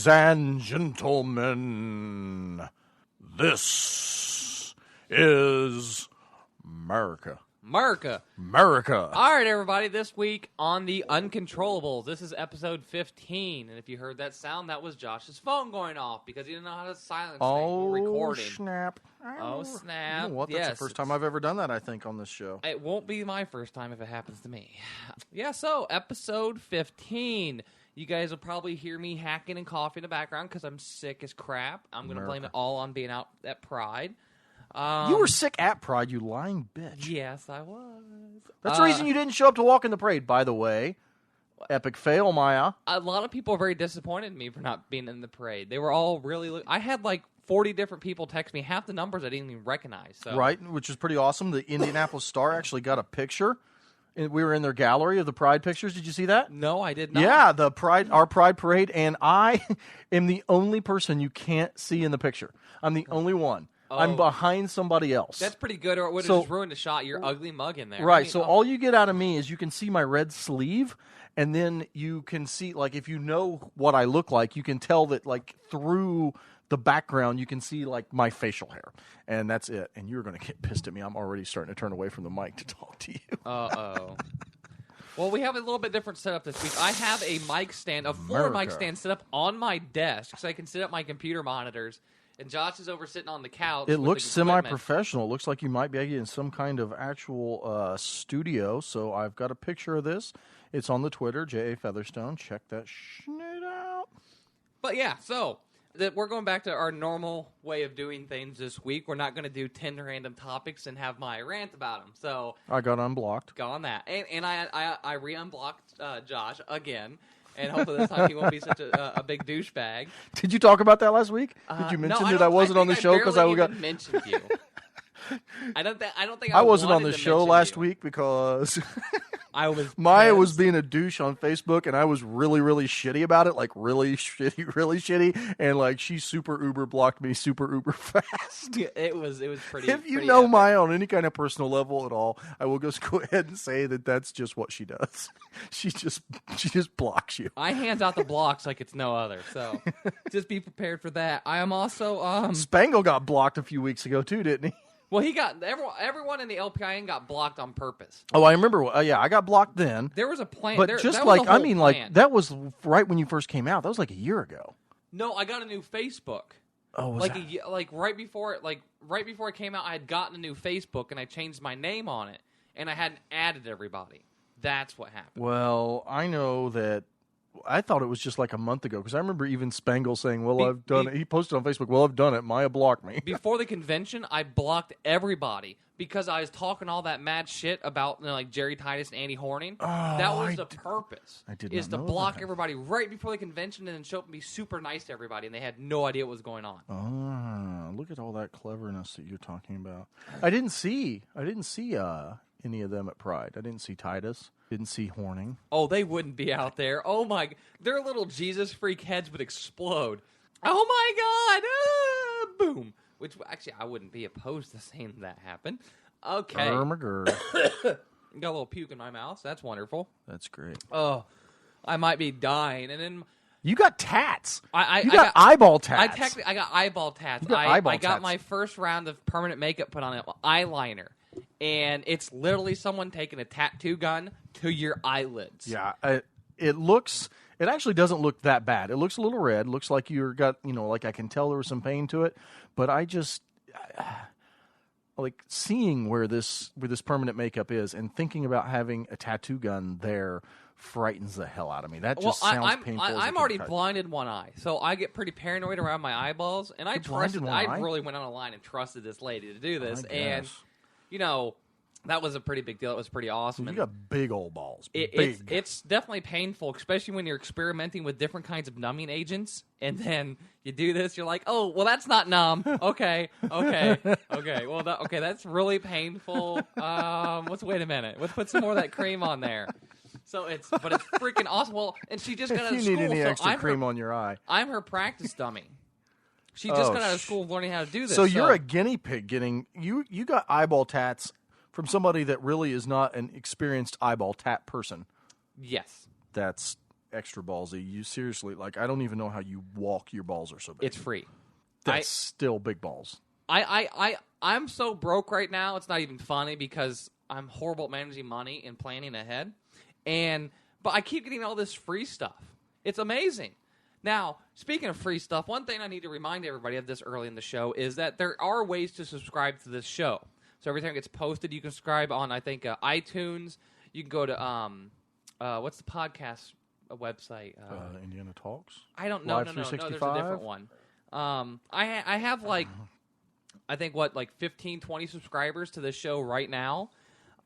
Ladies and gentlemen, this is America. All right, everybody, this week on the Uncontrollables, this is episode 15, and if you heard that sound, that was Josh's phone going off because he didn't know how to silence things while recording. Snap. Oh, snap. You know what? That's yes, the first time I've ever done that, I think, on this show. It won't be my first time if it happens to me. Yeah, so, episode 15. You guys will probably hear me hacking and coughing in the background because I'm sick as crap. I'm going to blame it all on being out at Pride. You were sick at Pride, you lying bitch. Yes, I was. That's the reason you didn't show up to walk in the parade, by the way. Epic fail, Maya. A lot of people are very disappointed in me for not being in the parade. They were all really... I had like 40 different people text me. Half the numbers I didn't even recognize. So. Right, which is pretty awesome. The Indianapolis Star actually got a picture. We were in their gallery of the Pride pictures. Did you see that? No, I did not. Yeah, our Pride parade, and I am the only person you can't see in the picture. I'm the only one. Oh. I'm behind somebody else. That's pretty good, or it would have just ruined the shot. Your ugly mug in there. Right, I mean, so all you get out of me is you can see my red sleeve, and then you can see, like, if you know what I look like, you can tell that, like, through the background, you can see, like, my facial hair. And that's it. And you're going to get pissed at me. I'm already starting to turn away from the mic to talk to you. Uh-oh. Well, we have a little bit different setup this week. I have a mic stand, a floor mic stand set up on my desk so I can sit up my computer monitors. And Josh is over sitting on the couch. It looks semi-professional. It looks like you might be in some kind of actual studio. So I've got a picture of this. It's on the Twitter, J.A. Featherstone. Check that shit out. But yeah, so we're going back to our normal way of doing things this week. We're not going to do 10 random topics and have my rant about them. So I got unblocked. Got on that. And I re-unblocked Josh again. And hopefully this time he won't be such a big douchebag. Did you talk about that last week? Did you mention that I wasn't on the show because I got mentioned you? I don't think I wasn't on the show last week because Maya was being a douche on Facebook, and I was really, really shitty about it, like really shitty, and like she super uber blocked me super uber fast. Yeah, it was pretty. If you know Maya on any kind of personal level at all, I will just go ahead and say that that's just what she does. She just blocks you. I hands out the blocks like it's no other, so just be prepared for that. I am also Spangle got blocked a few weeks ago too, didn't he? Well, he got everyone in the LPIN got blocked on purpose. Oh, I remember. Yeah, I got blocked then. There was a plan, but that was right when you first came out. That was like a year ago. No, I got a new Facebook. Oh, right before it came out, I had gotten a new Facebook and I changed my name on it, and I hadn't added everybody. That's what happened. Well, I know that. I thought it was just like a month ago because I remember even Spangle saying, "Well, I've done it." He posted on Facebook, "Well, I've done it. Maya blocked me." Before the convention, I blocked everybody because I was talking all that mad shit about like Jerry Titus and Andy Horning. Oh, that was the purpose. I did is not to know block that. everybody right before the convention and then show up and be super nice to everybody, and they had no idea what was going on. Look at all that cleverness that you're talking about. I didn't see any of them at Pride. I didn't see Titus. Didn't see Horning. Oh, they wouldn't be out there. Oh, my. Their little Jesus freak heads would explode. Oh, my God. Boom. Which, actually, I wouldn't be opposed to seeing that happen. Okay. Got a little puke in my mouth. So that's wonderful. That's great. Oh, I might be dying. And then... You got tats. I got eyeball tats. I got eyeball tats. I got my first round of permanent makeup put on, eyeliner. And it's literally someone taking a tattoo gun to your eyelids. Yeah, it actually doesn't look that bad. It looks a little red. Looks like like I can tell there was some pain to it. But I just, like seeing where this permanent makeup is and thinking about having a tattoo gun there frightens the hell out of me. That just sounds painful. I'm already blinded one eye, so I get pretty paranoid around my eyeballs. And I really went on a line and trusted this lady to do this. And, that was a pretty big deal. It was pretty awesome. You got big old balls. It's definitely painful, especially when you're experimenting with different kinds of numbing agents. And then you do this, you're like, oh, well, that's not numb. Okay. Well, that's really painful. Wait a minute. Let's put some more of that cream on there. But it's freaking awesome. Well, and she just got out of school. You need any extra cream on your eye. I'm her practice dummy. She just got out of school learning how to do this. So you're a guinea pig you got eyeball tats from somebody that really is not an experienced eyeball tat person. Yes. extra ballsy. You seriously, like, I don't even know how you walk. Your balls are so big. It's free. That's still big balls. I'm so broke right now. It's not even funny because I'm horrible at managing money and planning ahead. But I keep getting all this free stuff. It's amazing. Now, speaking of free stuff, one thing I need to remind everybody of this early in the show is that there are ways to subscribe to this show. So every time it gets posted, you can subscribe on, I think, iTunes. You can go to, what's the podcast website? Indiana Talks? I don't know. Live No, there's a 365? different one. I have, like, I think, 15, 20 subscribers to this show right now.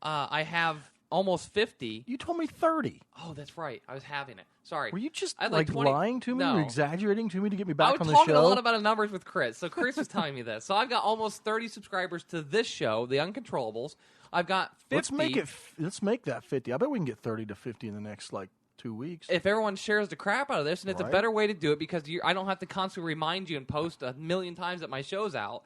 I have almost 50. You told me 30. Oh, that's right. I was having it. Sorry. Were you just I had like 20 lying to me No. or exaggerating to me to get me I back was on the talking show? a lot about numbers with Chris. So Chris was telling me this. So I've got almost 30 subscribers to this show, The Uncontrollables. I've got 50. Let's make that 50. I bet we can get 30 to 50 in the next 2 weeks. If everyone shares the crap out of this, and it's a Right. better way to do it because I don't have to constantly remind you and post a million times that my show's out.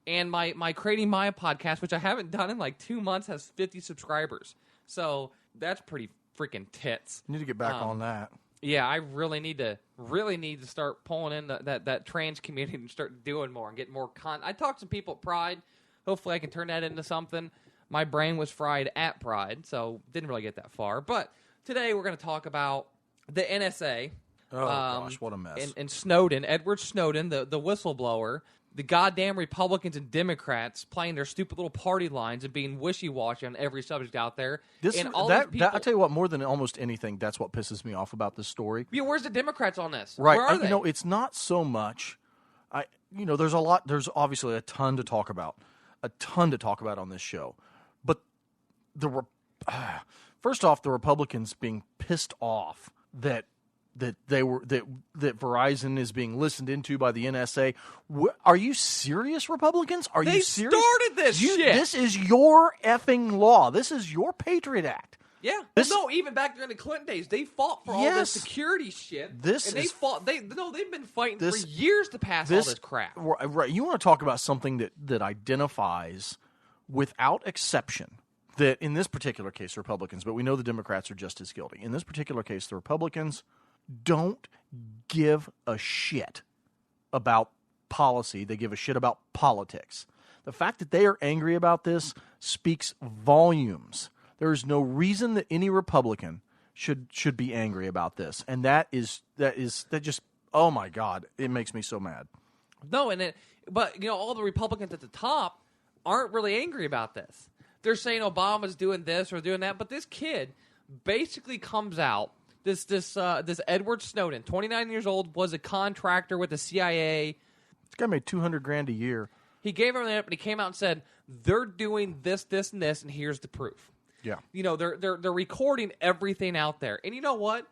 And my Creating Maya podcast, which I haven't done in 2 months, has 50 subscribers. So that's pretty freaking tits. You need to get back on that. Yeah, I really need to start pulling in that trans community and start doing more and get more I talked to some people at Pride. Hopefully I can turn that into something. My brain was fried at Pride, so didn't really get that far. But today we're going to talk about the NSA. Oh, gosh, what a mess. And Snowden, Edward Snowden, the whistleblower, the goddamn Republicans and Democrats playing their stupid little party lines and being wishy-washy on every subject out there. I'll tell you what, more than almost anything, that's what pisses me off about this story. Yeah, where's the Democrats on this? Right. Where are they? It's not so much. There's a lot. There's obviously a ton to talk about. On this show. But first off, the Republicans being pissed off that Verizon is being listened into by the NSA. Are you serious, Republicans? Are you serious? They started this shit. This is your effing law. This is your Patriot Act. Yeah. Even back during the Clinton days, they fought for all this security shit. They've been fighting for years to pass all this crap. Right. You want to talk about something that identifies without exception that in this particular case, Republicans, but we know the Democrats are just as guilty. In this particular case, the Republicans don't give a shit about policy. They give a shit about politics. The fact that they are angry about this speaks volumes. There is no reason that any Republican should be angry about this. And that just, oh my God, it makes me so mad. No, but all the Republicans at the top aren't really angry about this. They're saying Obama's doing this or doing that, but this kid basically comes out. This Edward Snowden, 29 years old, was a contractor with the CIA. This guy made $200,000 a year. He gave everything up, and he came out and said, "They're doing this, this, and this, and here's the proof." Yeah, they're recording everything out there, and you know what?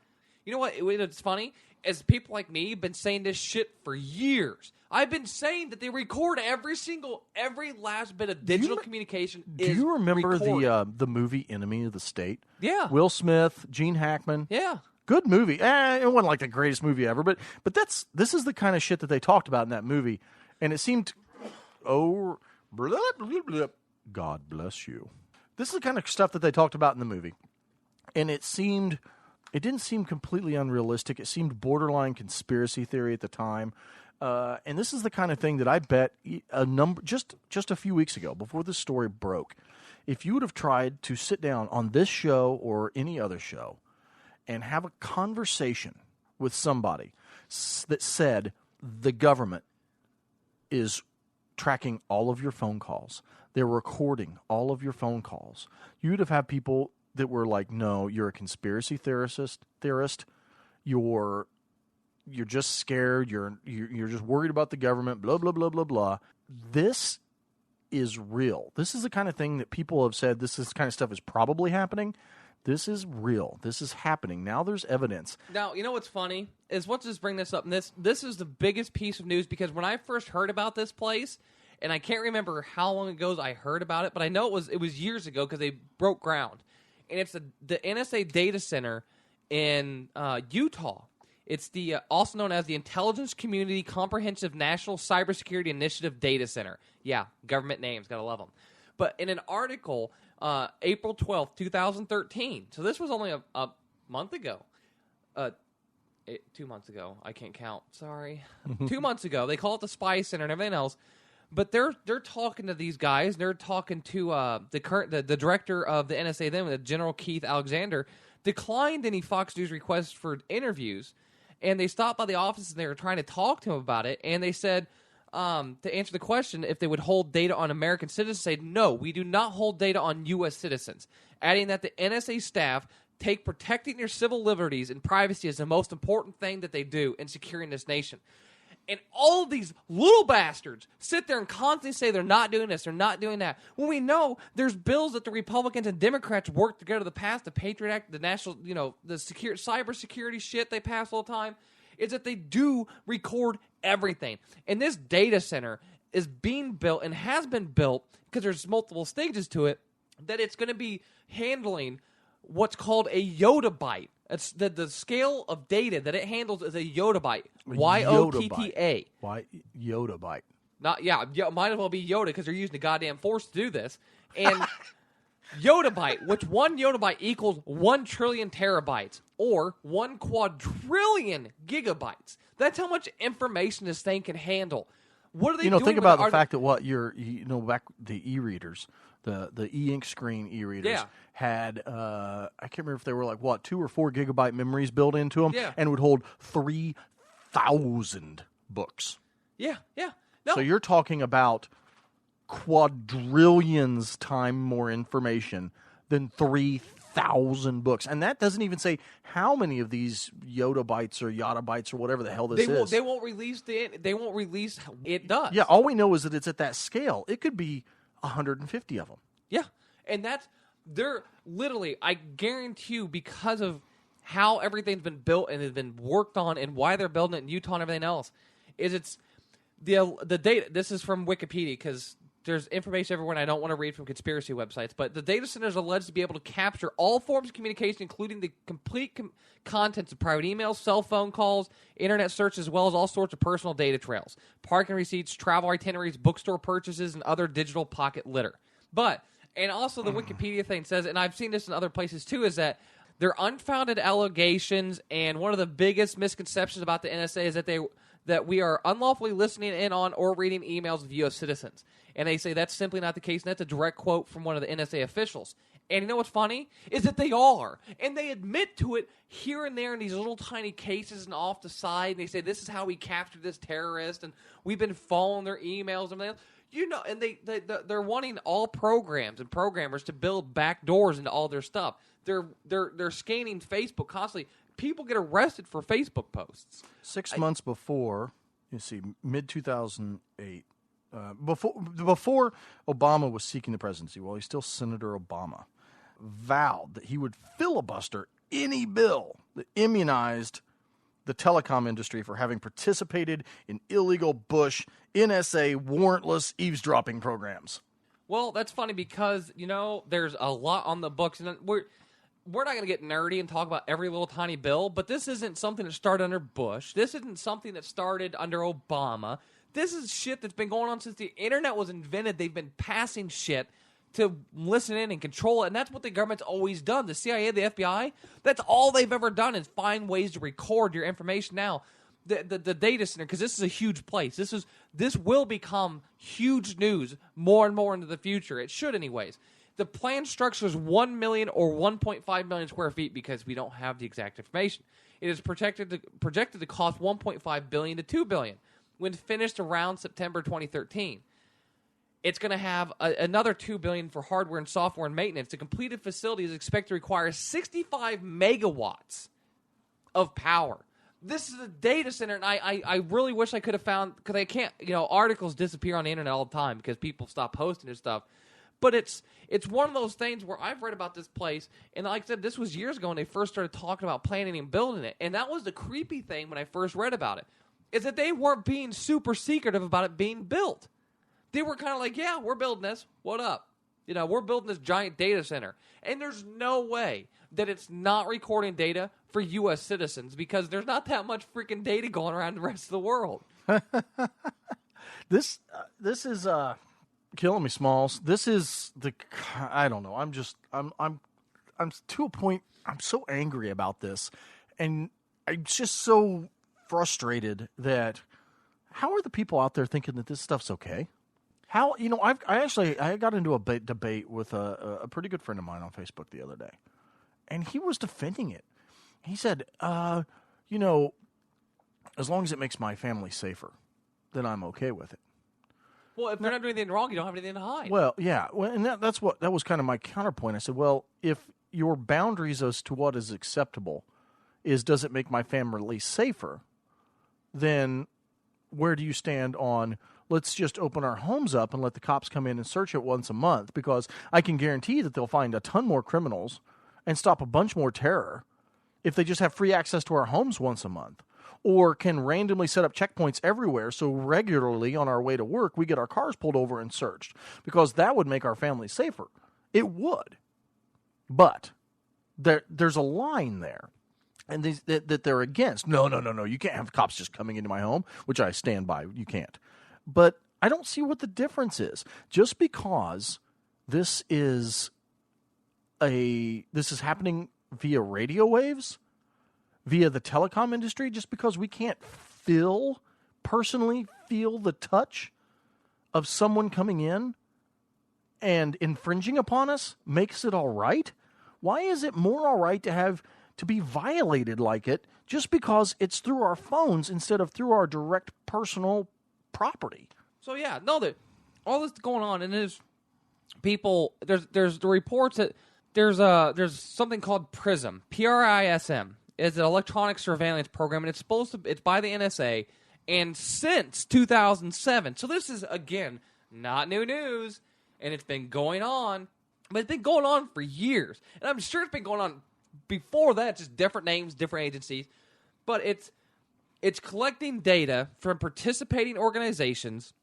It's funny. As people like me have been saying this shit for years. I've been saying that they record every last bit of digital communication. Do you remember the movie Enemy of the State? Yeah. Will Smith, Gene Hackman. Yeah. Good movie. It wasn't like the greatest movie ever, but this is the kind of shit that they talked about in that movie, and it seemed, God bless you. This is the kind of stuff that they talked about in the movie, and it didn't seem completely unrealistic. It seemed borderline conspiracy theory at the time. And this is the kind of thing that I bet just a few weeks ago, before this story broke, if you would have tried to sit down on this show or any other show and have a conversation with somebody that said the government is tracking all of your phone calls, they're recording all of your phone calls, you would have had people that were like, no, you're a conspiracy theorist, you're just scared, you're just worried about the government, blah, blah, blah, blah, blah. This is real. This is the kind of thing that people have said, this kind of stuff is probably happening. This is real. This is happening. Now there's evidence. Now, you know what's funny is, let's just bring this up. And this is the biggest piece of news, because when I first heard about this place, and I can't remember how long ago I heard about it, but I know it was years ago because they broke ground. And it's the NSA data center in Utah. It's the also known as the Intelligence Community Comprehensive National Cybersecurity Initiative Data Center. Yeah, government names, gotta love them. But in an article, April 12th, 2013, so this was only a month ago, 2 months ago. I can't count. Sorry. 2 months ago. They call it the Spy Center and everything else. But they're talking to these guys. They're talking to the director of the NSA then, General Keith Alexander, declined any Fox News requests for interviews. And they stopped by the office and they were trying to talk to him about it. And they said, to answer the question, if they would hold data on American citizens, say, no, we do not hold data on U.S. citizens. Adding that the NSA staff take protecting their civil liberties and privacy as the most important thing that they do in securing this nation. And all of these little bastards sit there and constantly say they're not doing this, they're not doing that. When we know there's bills that the Republicans and Democrats work together to pass, the Patriot Act, the national, the cybersecurity shit they pass all the time, is that they do record everything. And this data center is being built and has been built because there's multiple stages to it, that it's going to be handling what's called a yottabyte. It's the scale of data that it handles is a yottabyte. Y-O-T-T-A. Yottabyte. Might as well be Yoda because they're using the goddamn Force to do this. And yottabyte, which one yottabyte equals 1 trillion terabytes or 1 quadrillion gigabytes. That's how much information this thing can handle. What are they doing? Think about the fact that back the e-readers, the e-ink screen e-readers had, I can't remember if they were 2 or 4 gigabyte memories built into them, and would hold 3,000 books. Yeah. No. So you're talking about quadrillions time more information than 3,000 books. And that doesn't even say how many of these yottabytes or yottabytes or whatever the hell this is. They won't release it does. Yeah, all we know is that it's at that scale. It could be 150 of them. Yeah, and they're literally, I guarantee you, because of how everything's been built and has been worked on and why they're building it in Utah and everything else, it's the data. This is from Wikipedia because there's information everywhere and I don't want to read from conspiracy websites, but the data center is alleged to be able to capture all forms of communication, including the complete contents of private emails, cell phone calls, internet search, as well as all sorts of personal data trails, parking receipts, travel itineraries, bookstore purchases, and other digital pocket litter. And also the Wikipedia thing says, and I've seen this in other places too, is that they're unfounded allegations, and one of the biggest misconceptions about the NSA is that we are unlawfully listening in on or reading emails of U.S. citizens. And they say that's simply not the case, and that's a direct quote from one of the NSA officials. And you know what's funny? Is that they are. And they admit to it here and there in these little tiny cases and off the side. And they say, this is how we captured this terrorist, and we've been following their emails and everything else. And they're wanting all programs and programmers to build back doors into all their stuff. They're scanning Facebook constantly. People get arrested for Facebook posts. 6 months before, mid-2008, before Obama was seeking the presidency, he's still Senator Obama, vowed that he would filibuster any bill that immunized the telecom industry for having participated in illegal Bush NSA warrantless eavesdropping programs. Well, that's funny because, there's a lot on the books, and we're not going to get nerdy and talk about every little tiny bill, but this isn't something that started under Bush. This isn't something that started under Obama. This is shit that's been going on since the internet was invented. They've been passing shit to listen in and control it, and that's what the government's always done. The CIA, the FBI, that's all they've ever done is find ways to record your information. Now, the data center, because this is a huge place. This will become huge news more and more into the future. It should anyways. The planned structure is 1 million or 1.5 million square feet because we don't have the exact information. It is projected to cost 1.5 billion to 2 billion when finished around September 2013. It's going to have another $2 billion for hardware and software and maintenance. The completed facility is expected to require 65 megawatts of power. This is a data center, and I really wish I could have found, because I can't, articles disappear on the internet all the time because people stop posting their stuff. But it's one of those things where I've read about this place, and like I said, this was years ago when they first started talking about planning and building it. And that was the creepy thing when I first read about it, is that they weren't being super secretive about it being built. They were kind of like, yeah, we're building this. What up? We're building this giant data center. And there's no way that it's not recording data for U.S. citizens because there's not that much freaking data going around the rest of the world. This is killing me, Smalls. This is I don't know. I'm to a point. I'm so angry about this, and I'm just so frustrated that how are the people out there thinking that this stuff's okay? How, I got into a debate with a pretty good friend of mine on Facebook the other day, and he was defending it. He said, as long as it makes my family safer, then I'm okay with it. Well, if they're not doing anything wrong, you don't have anything to hide. Well, yeah. Well, and that was kind of my counterpoint. I said, well, if your boundaries as to what is acceptable does it make my family safer, then where do you stand on let's just open our homes up and let the cops come in and search it once a month, because I can guarantee that they'll find a ton more criminals and stop a bunch more terror if they just have free access to our homes once a month, or can randomly set up checkpoints everywhere so regularly on our way to work we get our cars pulled over and searched, because that would make our families safer. It would. But there's a line there. And that they're against. No. You can't have cops just coming into my home, which I stand by. You can't. But I don't see what the difference is. Just because this is happening via radio waves, via the telecom industry, just because we can't personally feel the touch of someone coming in and infringing upon us makes it all right? Why is it more all right to be violated like it just because it's through our phones instead of through our direct personal property? So yeah, that all this going on, and there's people. There's the reports that there's something called PRISM, PRISM. It's an electronic surveillance program, and it's by the NSA, and since 2007. So this is again not new news, and it's been going on, but it's been going on for years, and I'm sure it's been going on before that, just different names, different agencies. But it's collecting data from participating organizations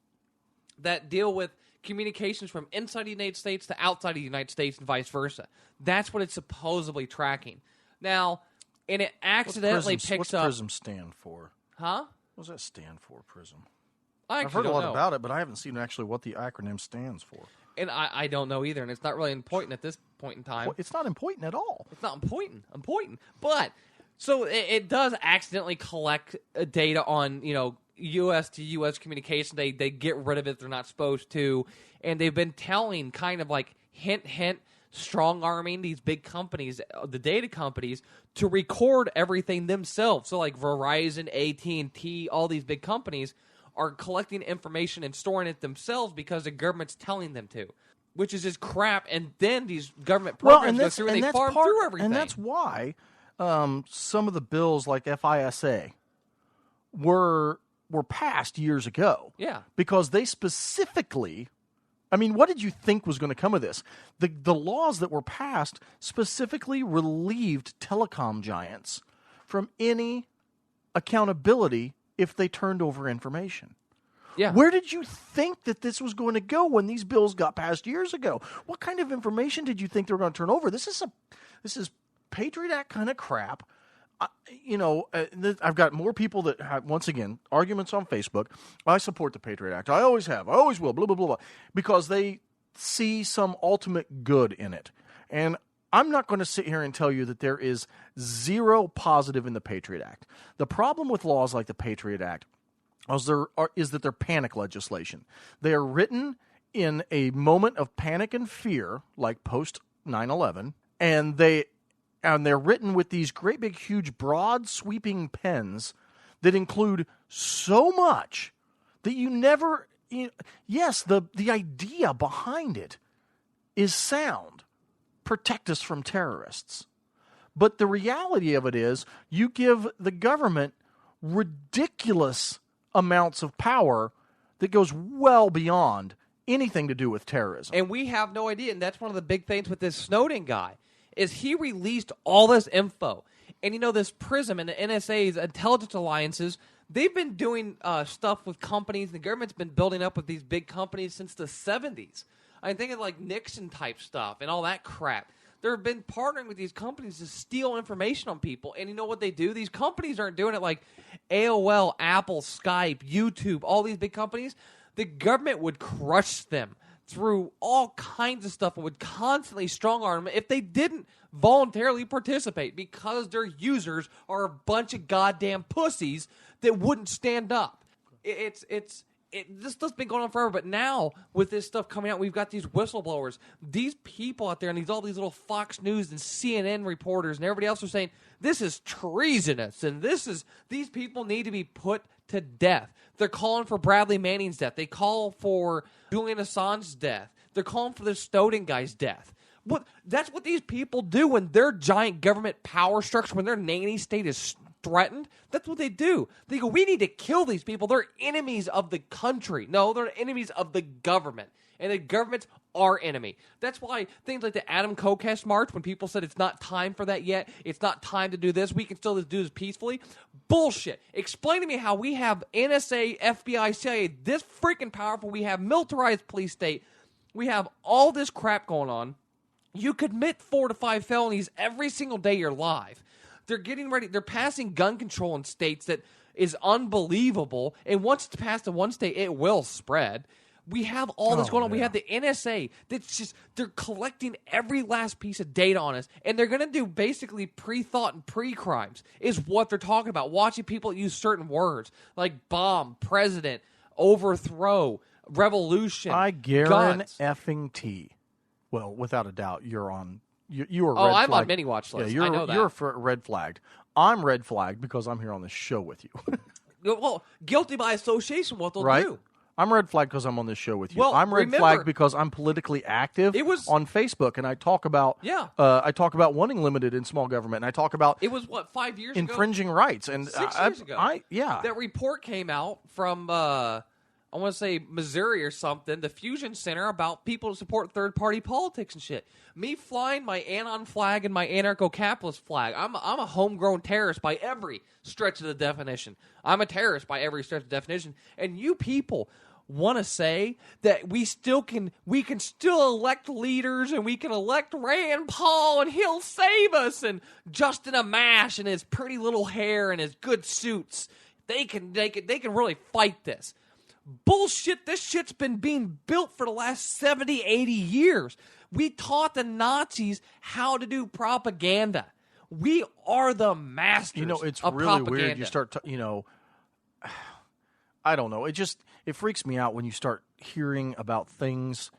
that deal with communications from inside the United States to outside of the United States and vice versa. That's what it's supposedly tracking. Now, and it accidentally picks what's up... What's PRISM stand for? Huh? What does that stand for, PRISM? I've heard a lot about it, but I haven't seen actually what the acronym stands for. And I don't know either, and it's not really important at this point in time. Well, it's not important at all. It's not important. But, so it does accidentally collect data on, U.S. to U.S. communication. They get rid of it. They're not supposed to. And they've been telling kind of like hint, strong-arming these big companies, the data companies, to record everything themselves. So like Verizon, AT&T, all these big companies are collecting information and storing it themselves because the government's telling them to, which is just crap. And then these government programs go through and they farm through everything. And that's why some of the bills like FISA were passed years ago. Yeah. Because they specifically, what did you think was going to come of this? The laws that were passed specifically relieved telecom giants from any accountability if they turned over information. Yeah. Where did you think that this was going to go when these bills got passed years ago? What kind of information did you think they were going to turn over? This is Patriot Act kind of crap. I've got more people that have, once again, arguments on Facebook. I support the Patriot Act. I always have. I always will. Blah, blah, blah, blah. Because they see some ultimate good in it. And I'm not going to sit here and tell you that there is zero positive in the Patriot Act. The problem with laws like the Patriot Act is that they're panic legislation. They are written in a moment of panic and fear, like post 9/11, and they're written with these great big huge broad sweeping pens that include so much that you never. Yes, the idea behind it is sound. Protect us from terrorists. But the reality of it is you give the government ridiculous amounts of power that goes well beyond anything to do with terrorism. And we have no idea, and that's one of the big things with this Snowden guy, is he released all this info. And this PRISM and the NSA's intelligence alliances, they've been doing stuff with companies. The government's been building up with these big companies since the 70s. I'm thinking like Nixon-type stuff and all that crap. They've been partnering with these companies to steal information on people. And you know what they do? These companies aren't doing it like AOL, Apple, Skype, YouTube, all these big companies. The government would crush them. through all kinds of stuff and would constantly strong-arm them if they didn't voluntarily participate because their users are a bunch of goddamn pussies that wouldn't stand up. This stuff's been going on forever, but now with this stuff coming out, we've got these whistleblowers, these people out there, and all these little Fox News and CNN reporters and everybody else are saying this is treasonous, and these people need to be put to death. They're calling for Bradley Manning's death. They call for Julian Assange's death. They're calling for the Snowden guy's death. That's what these people do when their giant government power structure, when their nanny state is threatened. That's what they do. They go, we need to kill these people. They're enemies of the country. No, they're enemies of the government. And the government's our enemy. That's why things like the Adam Kokesh March, when people said it's not time for that yet, it's not time to do this, we can still do this peacefully. Bullshit. Explain to me how we have NSA, FBI, CIA, this freaking powerful, we have militarized police state, we have all this crap going on. You commit 4 to 5 felonies every single day you're alive. They're getting ready, they're passing gun control in states that is unbelievable, and once it's passed in one state, it will spread. We have all this going on. Yeah. We have the NSA that's just, they're collecting every last piece of data on us, and they're going to do basically pre-thought and pre-crimes is what they're talking about. Watching people use certain words like bomb, president, overthrow, revolution, I guarantee. Well, without a doubt, you're on. You are. Oh, I'm on many watch lists. Yeah, I know that. You're red flagged. I'm red flagged because I'm here on this show with you. Well, guilty by association. What they'll do. I'm red flagged because I'm on this show with you. Well, I'm red flagged because I'm politically active on Facebook, and I talk about wanting limited and small government, and I talk about it was 5 years ago? Infringing rights, and 6 years ago. Yeah, that report came out from I want to say Missouri or something, the Fusion Center, about people who support third-party politics and shit. Me flying my Anon flag and my anarcho-capitalist flag. I'm a homegrown terrorist by every stretch of the definition. I'm a terrorist by every stretch of the definition. And you people want to say that we can still elect leaders, and we can elect Rand Paul and he'll save us, and Justin Amash and his pretty little hair and his good suits. They can really fight this. Bullshit, this shit's been being built for the last 70, 80 years. We taught the Nazis how to do propaganda. We are the masters it's of really propaganda. Weird. You start I don't know. It freaks me out when you start hearing about things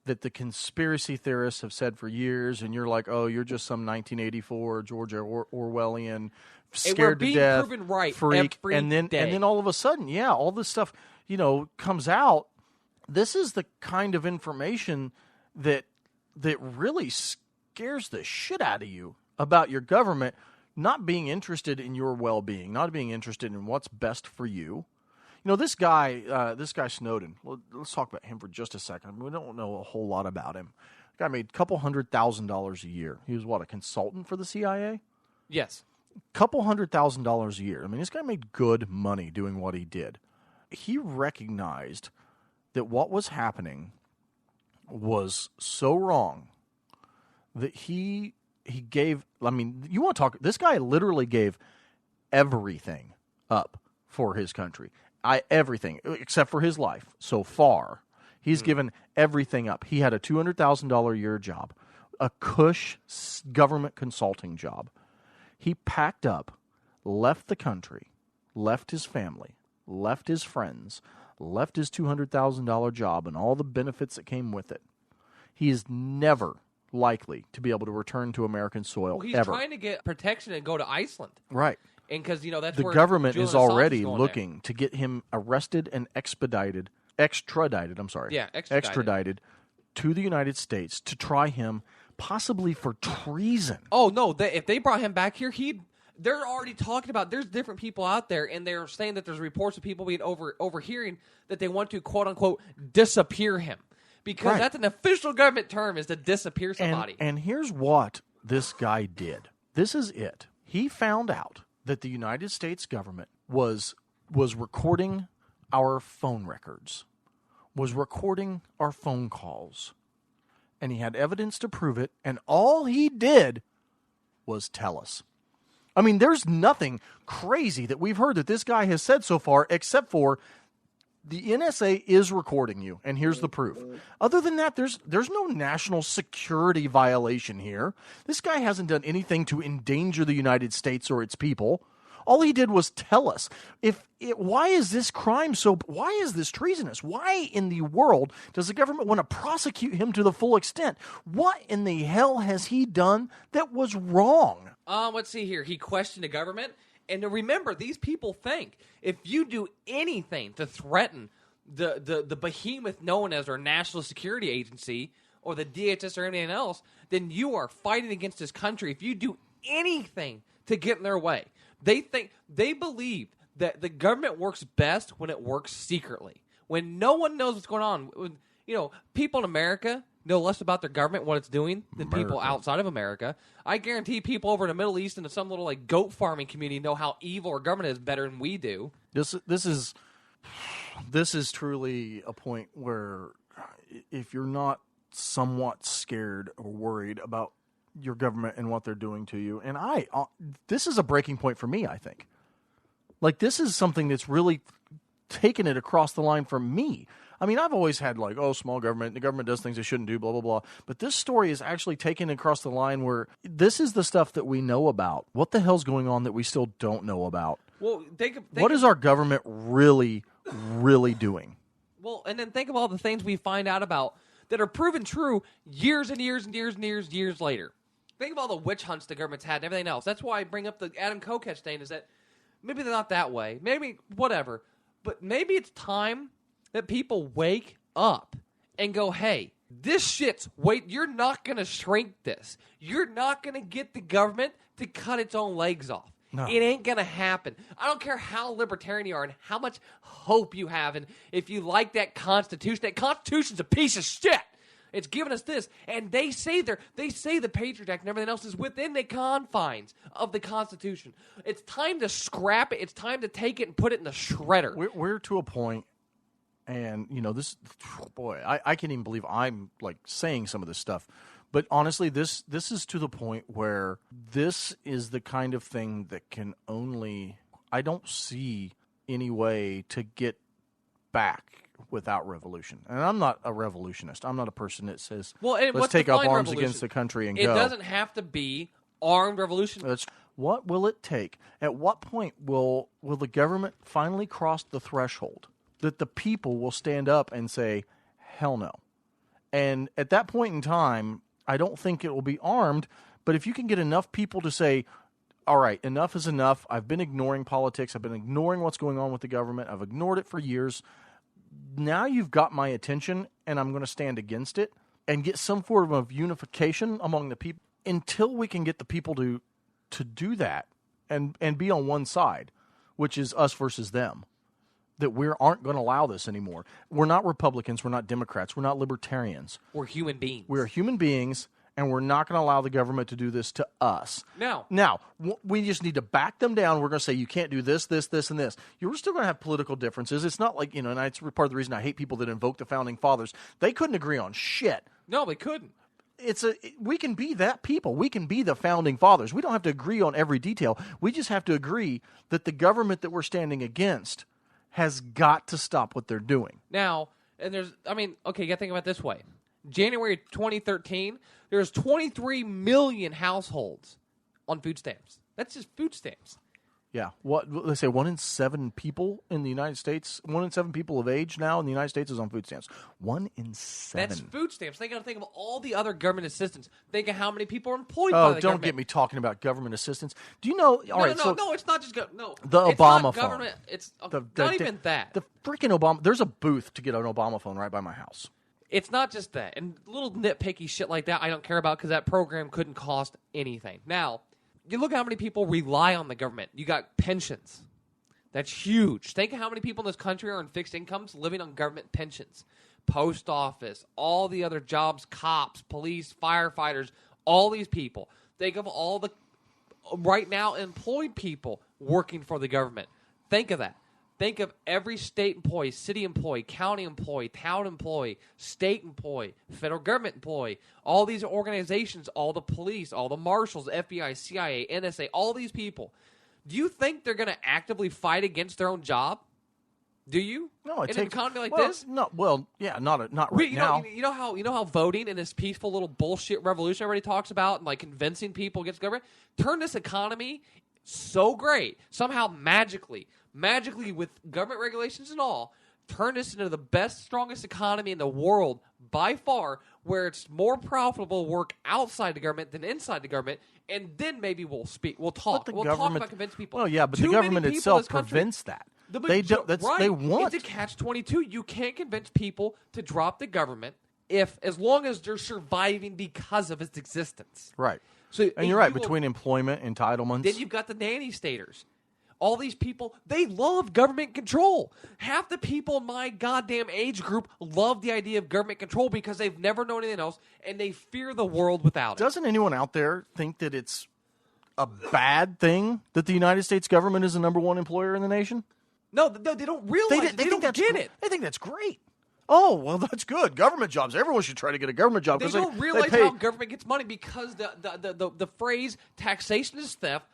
that the conspiracy theorists have said for years, and you're like, oh, you're just some 1984 George Orwellian scared to death proven right freak, every and then day. And then all of a sudden, all this stuff comes out. This is the kind of information that really scares the shit out of you about your government not being interested in your well-being, not being interested in what's best for you. This guy Snowden, let's talk about him for just a second. We don't know a whole lot about him. The guy made a couple $100,000 a year. He was, a consultant for the CIA? Yes. Couple $100,000 a year. I mean, this guy made good money doing what he did. He recognized that what was happening was so wrong that he gave, you want to talk, this guy literally gave everything up for his country. Everything, except for his life so far. He's given everything up. He had a $200,000 a year job, a cush government consulting job. He packed up, left the country, left his family, left his friends, left his $200,000 job and all the benefits that came with it. He is never likely to be able to return to American soil. Well, he's ever. trying to get protection and go to Iceland. Right. And because, that's the where government Julian is already Assange is looking to get him arrested and extradited to the United States to try him possibly for treason. Oh, no. If they brought him back here, they're already talking about, there's different people out there, and they're saying that there's reports of people being overhearing that they want to, quote-unquote, disappear him. Because that's an official government term, is to disappear somebody. And here's what this guy did. This is it. He found out that the United States government was recording our phone records, was recording our phone calls, and he had evidence to prove it, and all he did was tell us. I mean, there's nothing crazy that we've heard that this guy has said so far, except for The NSA is recording you, and here's the proof. Other than that, there's no national security violation here. This guy hasn't done anything to endanger the United States or its people. All he did was tell us. Why is this crime why is this treasonous? Why in the world does the government want to prosecute him to the full extent? What in the hell has he done that was wrong? Let's see here. He questioned the government. And remember, these people think if you do anything to threaten the behemoth known as our National Security Agency or the DHS or anything else, then you are fighting against this country. If you do anything to get in their way, they believe that the government works best when it works secretly, when no one knows what's going on. When, people in America know less about their government, what it's doing, than people outside of America. I guarantee people over in the Middle East and some little goat farming community know how evil our government is better than we do. This is truly a point where if you're not somewhat scared or worried about your government and what they're doing to you, and this is a breaking point for me, I think. This is something that's really taken it across the line for me. I mean, I've always had small government, the government does things it shouldn't do, blah, blah, blah. But this story is actually taken across the line where this is the stuff that we know about. What the hell's going on that we still don't know about? Well, what is our government really, really doing? Well, and then think of all the things we find out about that are proven true years and years and years and years later. Think of all the witch hunts the government's had and everything else. That's why I bring up the Adam Koketch thing, is that maybe they're not that way. Maybe whatever. But maybe it's time that people wake up and go, hey, this shit's you're not going to shrink this. You're not going to get the government to cut its own legs off. No. It ain't going to happen. I don't care how libertarian you are and how much hope you have, and if you like that Constitution's a piece of shit. It's giving us this, and they say the Patriot Act and everything else is within the confines of the Constitution. It's time to scrap it. It's time to take it and put it in the shredder. We're to a point, and this, boy, I can't even believe I'm saying some of this stuff. But honestly, this is to the point where this is the kind of thing that I don't see any way to get back without revolution. And I'm not a revolutionist. I'm not a person that says, let's take up arms against the country and go. It doesn't have to be armed revolution. What will it take? At what point will the government finally cross the threshold that the people will stand up and say, hell no? And at that point in time, I don't think it will be armed, but if you can get enough people to say, all right, enough is enough. I've been ignoring politics. I've been ignoring what's going on with the government. I've ignored it for years. Now you've got my attention, and I'm going to stand against it and get some form of unification among the people until we can get the people to do that and be on one side, which is us versus them, that we aren't going to allow this anymore. We're not Republicans. We're not Democrats. We're not Libertarians. We're human beings. We're human beings, and we're not going to allow the government to do this to us. Now, we just need to back them down. We're going to say, you can't do this, this, this, and this. You're still going to have political differences. It's not like, and that's part of the reason I hate people that invoke the Founding Fathers. They couldn't agree on shit. No, they couldn't. We can be that people. We can be the Founding Fathers. We don't have to agree on every detail. We just have to agree that the government that we're standing against has got to stop what they're doing. Now, and you got to think about it this way. January 2013, there's 23 million households on food stamps. That's just food stamps. Yeah. They say 1 in 7 people in the United States, 1 in 7 people of age now in the United States is on food stamps. 1 in 7. That's food stamps. They got to think of all the other government assistance. Think of how many people are employed by the government. Oh, don't get me talking about government assistance. Do you know? No, it's not just no. The it's Obama not phone. Government. It's not even that. The freaking Obama. There's a booth to get an Obama phone right by my house. It's not just that. And little nitpicky shit like that I don't care about because that program couldn't cost anything. Now, you look at how many people rely on the government. You got pensions. That's huge. Think of how many people in this country are on fixed incomes living on government pensions. Post office, all the other jobs, cops, police, firefighters, all these people. Think of all the right now employed people working for the government. Think of that. Think of every state employee, city employee, county employee, town employee, state employee, federal government employee, all these organizations, all the police, all the marshals, FBI, CIA, NSA, all these people. Do you think they're going to actively fight against their own job? Do you? No, in an economy like well, this. No, well, yeah, not right now. You know how voting in this peaceful little bullshit revolution everybody talks about, and like convincing people against government, turn this economy so great somehow magically with government regulations and all, turn this into the best, strongest economy in the world by far, where it's more profitable to work outside the government than inside the government, and then maybe we'll talk about convincing people. Well, yeah, but the government itself prevents that. They want. It's a catch-22. You can't convince people to drop the government as long as they're surviving because of its existence. Right. So, and you're right, between employment, entitlements. Then you've got the nanny staters. All these people, they love government control. Half the people in my goddamn age group love the idea of government control because they've never known anything else, and they fear the world without it. Doesn't anyone out there think that it's a bad thing that the United States government is the number one employer in the nation? No, they don't realize it. They don't get it. They think that's great. Oh, well, that's good. Government jobs. Everyone should try to get a government job. They don't realize how government gets money because the phrase taxation is theft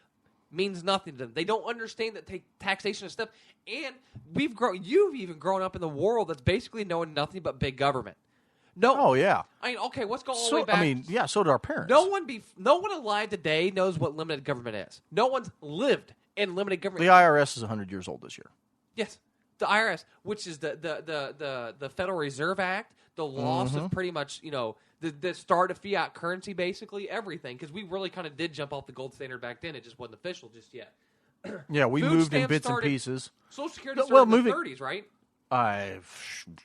means nothing to them. They don't understand that taxation is theft. And you've even grown up in the world that's basically knowing nothing but big government. No. Oh, yeah. I mean, okay, let's go all the way back. I mean, yeah, so did our parents. No one alive today knows what limited government is. No one's lived in limited government. The IRS is 100 years old this year. Yes, the IRS, which is the Federal Reserve Act, the loss of pretty much, the start of fiat currency, basically everything, because we really kind of did jump off the gold standard back then. It just wasn't official just yet. Yeah, we moved in bits and pieces. Social Security started in the 30s, right?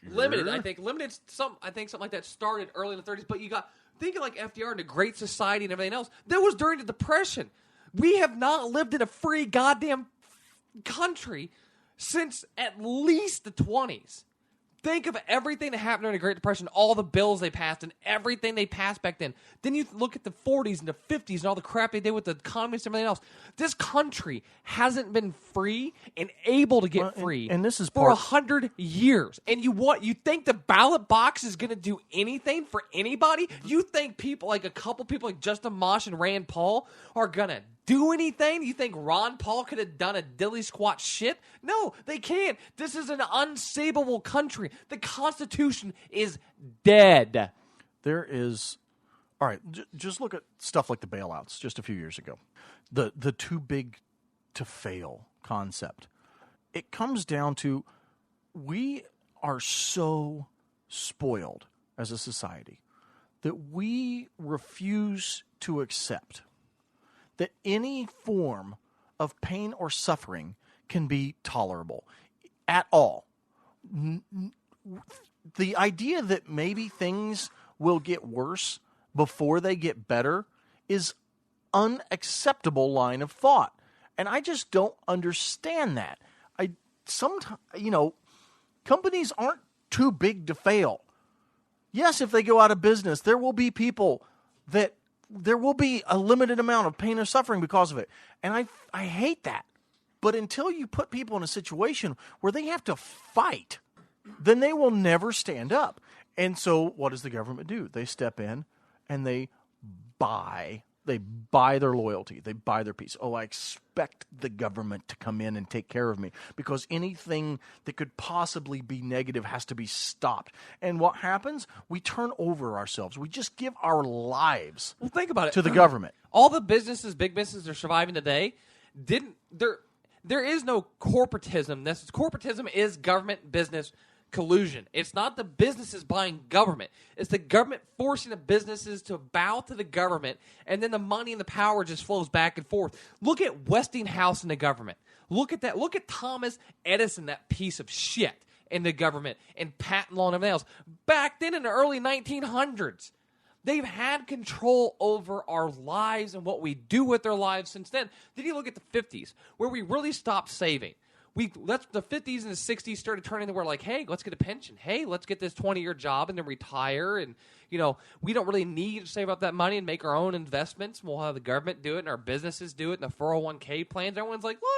Limited, I think. Something like that started early in the 30s, but you got thinking like FDR and the Great Society and everything else. That was during the Depression. We have not lived in a free goddamn country since at least the 20s. Think of everything that happened during the Great Depression, all the bills they passed and everything they passed back then. Then you look at the 40s and the 50s and all the crap they did with the economies and everything else. This country hasn't been free and able to get free and this is for 100 years. And you think the ballot box is going to do anything for anybody? You think people, like a couple people like Justin Mosh and Rand Paul, are going to do anything? You think Ron Paul could have done a dilly squat shit? No, they can't. This is an unsavable country. The Constitution is dead. There is... All right, just look at stuff like the bailouts just a few years ago. The too big to fail concept. It comes down to we are so spoiled as a society that we refuse to accept that any form of pain or suffering can be tolerable at all. The idea that maybe things will get worse before they get better is unacceptable line of thought. And I just don't understand that. Companies aren't too big to fail. Yes, if they go out of business, there will be people that there will be a limited amount of pain or suffering because of it. And I hate that. But until you put people in a situation where they have to fight, then they will never stand up. And so what does the government do? They step in and they buy their loyalty. They buy their peace. Oh, I expect the government to come in and take care of me because anything that could possibly be negative has to be stopped. And what happens? We turn over ourselves. We just give our lives think about it. To the government. All the businesses, big businesses that are surviving today, there is no corporatism. Corporatism is government business collusion. It's not the businesses buying government. It's the government forcing the businesses to bow to the government, and then the money and the power just flows back and forth. Look at Westinghouse and the government. Look at that. Look at Thomas Edison, that piece of shit, in the government, and patent law and everything else. Back then in the early 1900s, they've had control over our lives and what we do with our lives since then. Then you look at the 50s, where we really stopped saving. The 50s and the 60s started turning to where like, hey, let's get a pension. Hey, let's get this 20-year job and then retire. And, we don't really need to save up that money and make our own investments. We'll have the government do it and our businesses do it and the 401k plans. Everyone's like, yeah,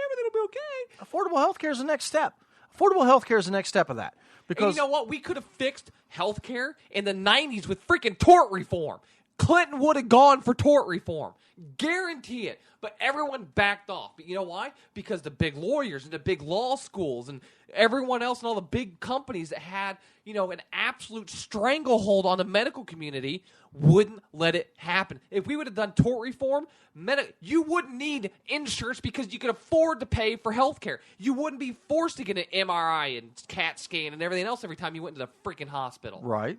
everything will be okay. Affordable health care is the next step. Affordable health care is the next step of that. Because and you know what? We could have fixed health care in the 90s with freaking tort reform. Clinton would have gone for tort reform. Guarantee it. But everyone backed off. But you know why? Because the big lawyers and the big law schools and everyone else and all the big companies that had, an absolute stranglehold on the medical community wouldn't let it happen. If we would have done tort reform, you wouldn't need insurance because you could afford to pay for health care. You wouldn't be forced to get an MRI and CAT scan and everything else every time you went to the freaking hospital. Right.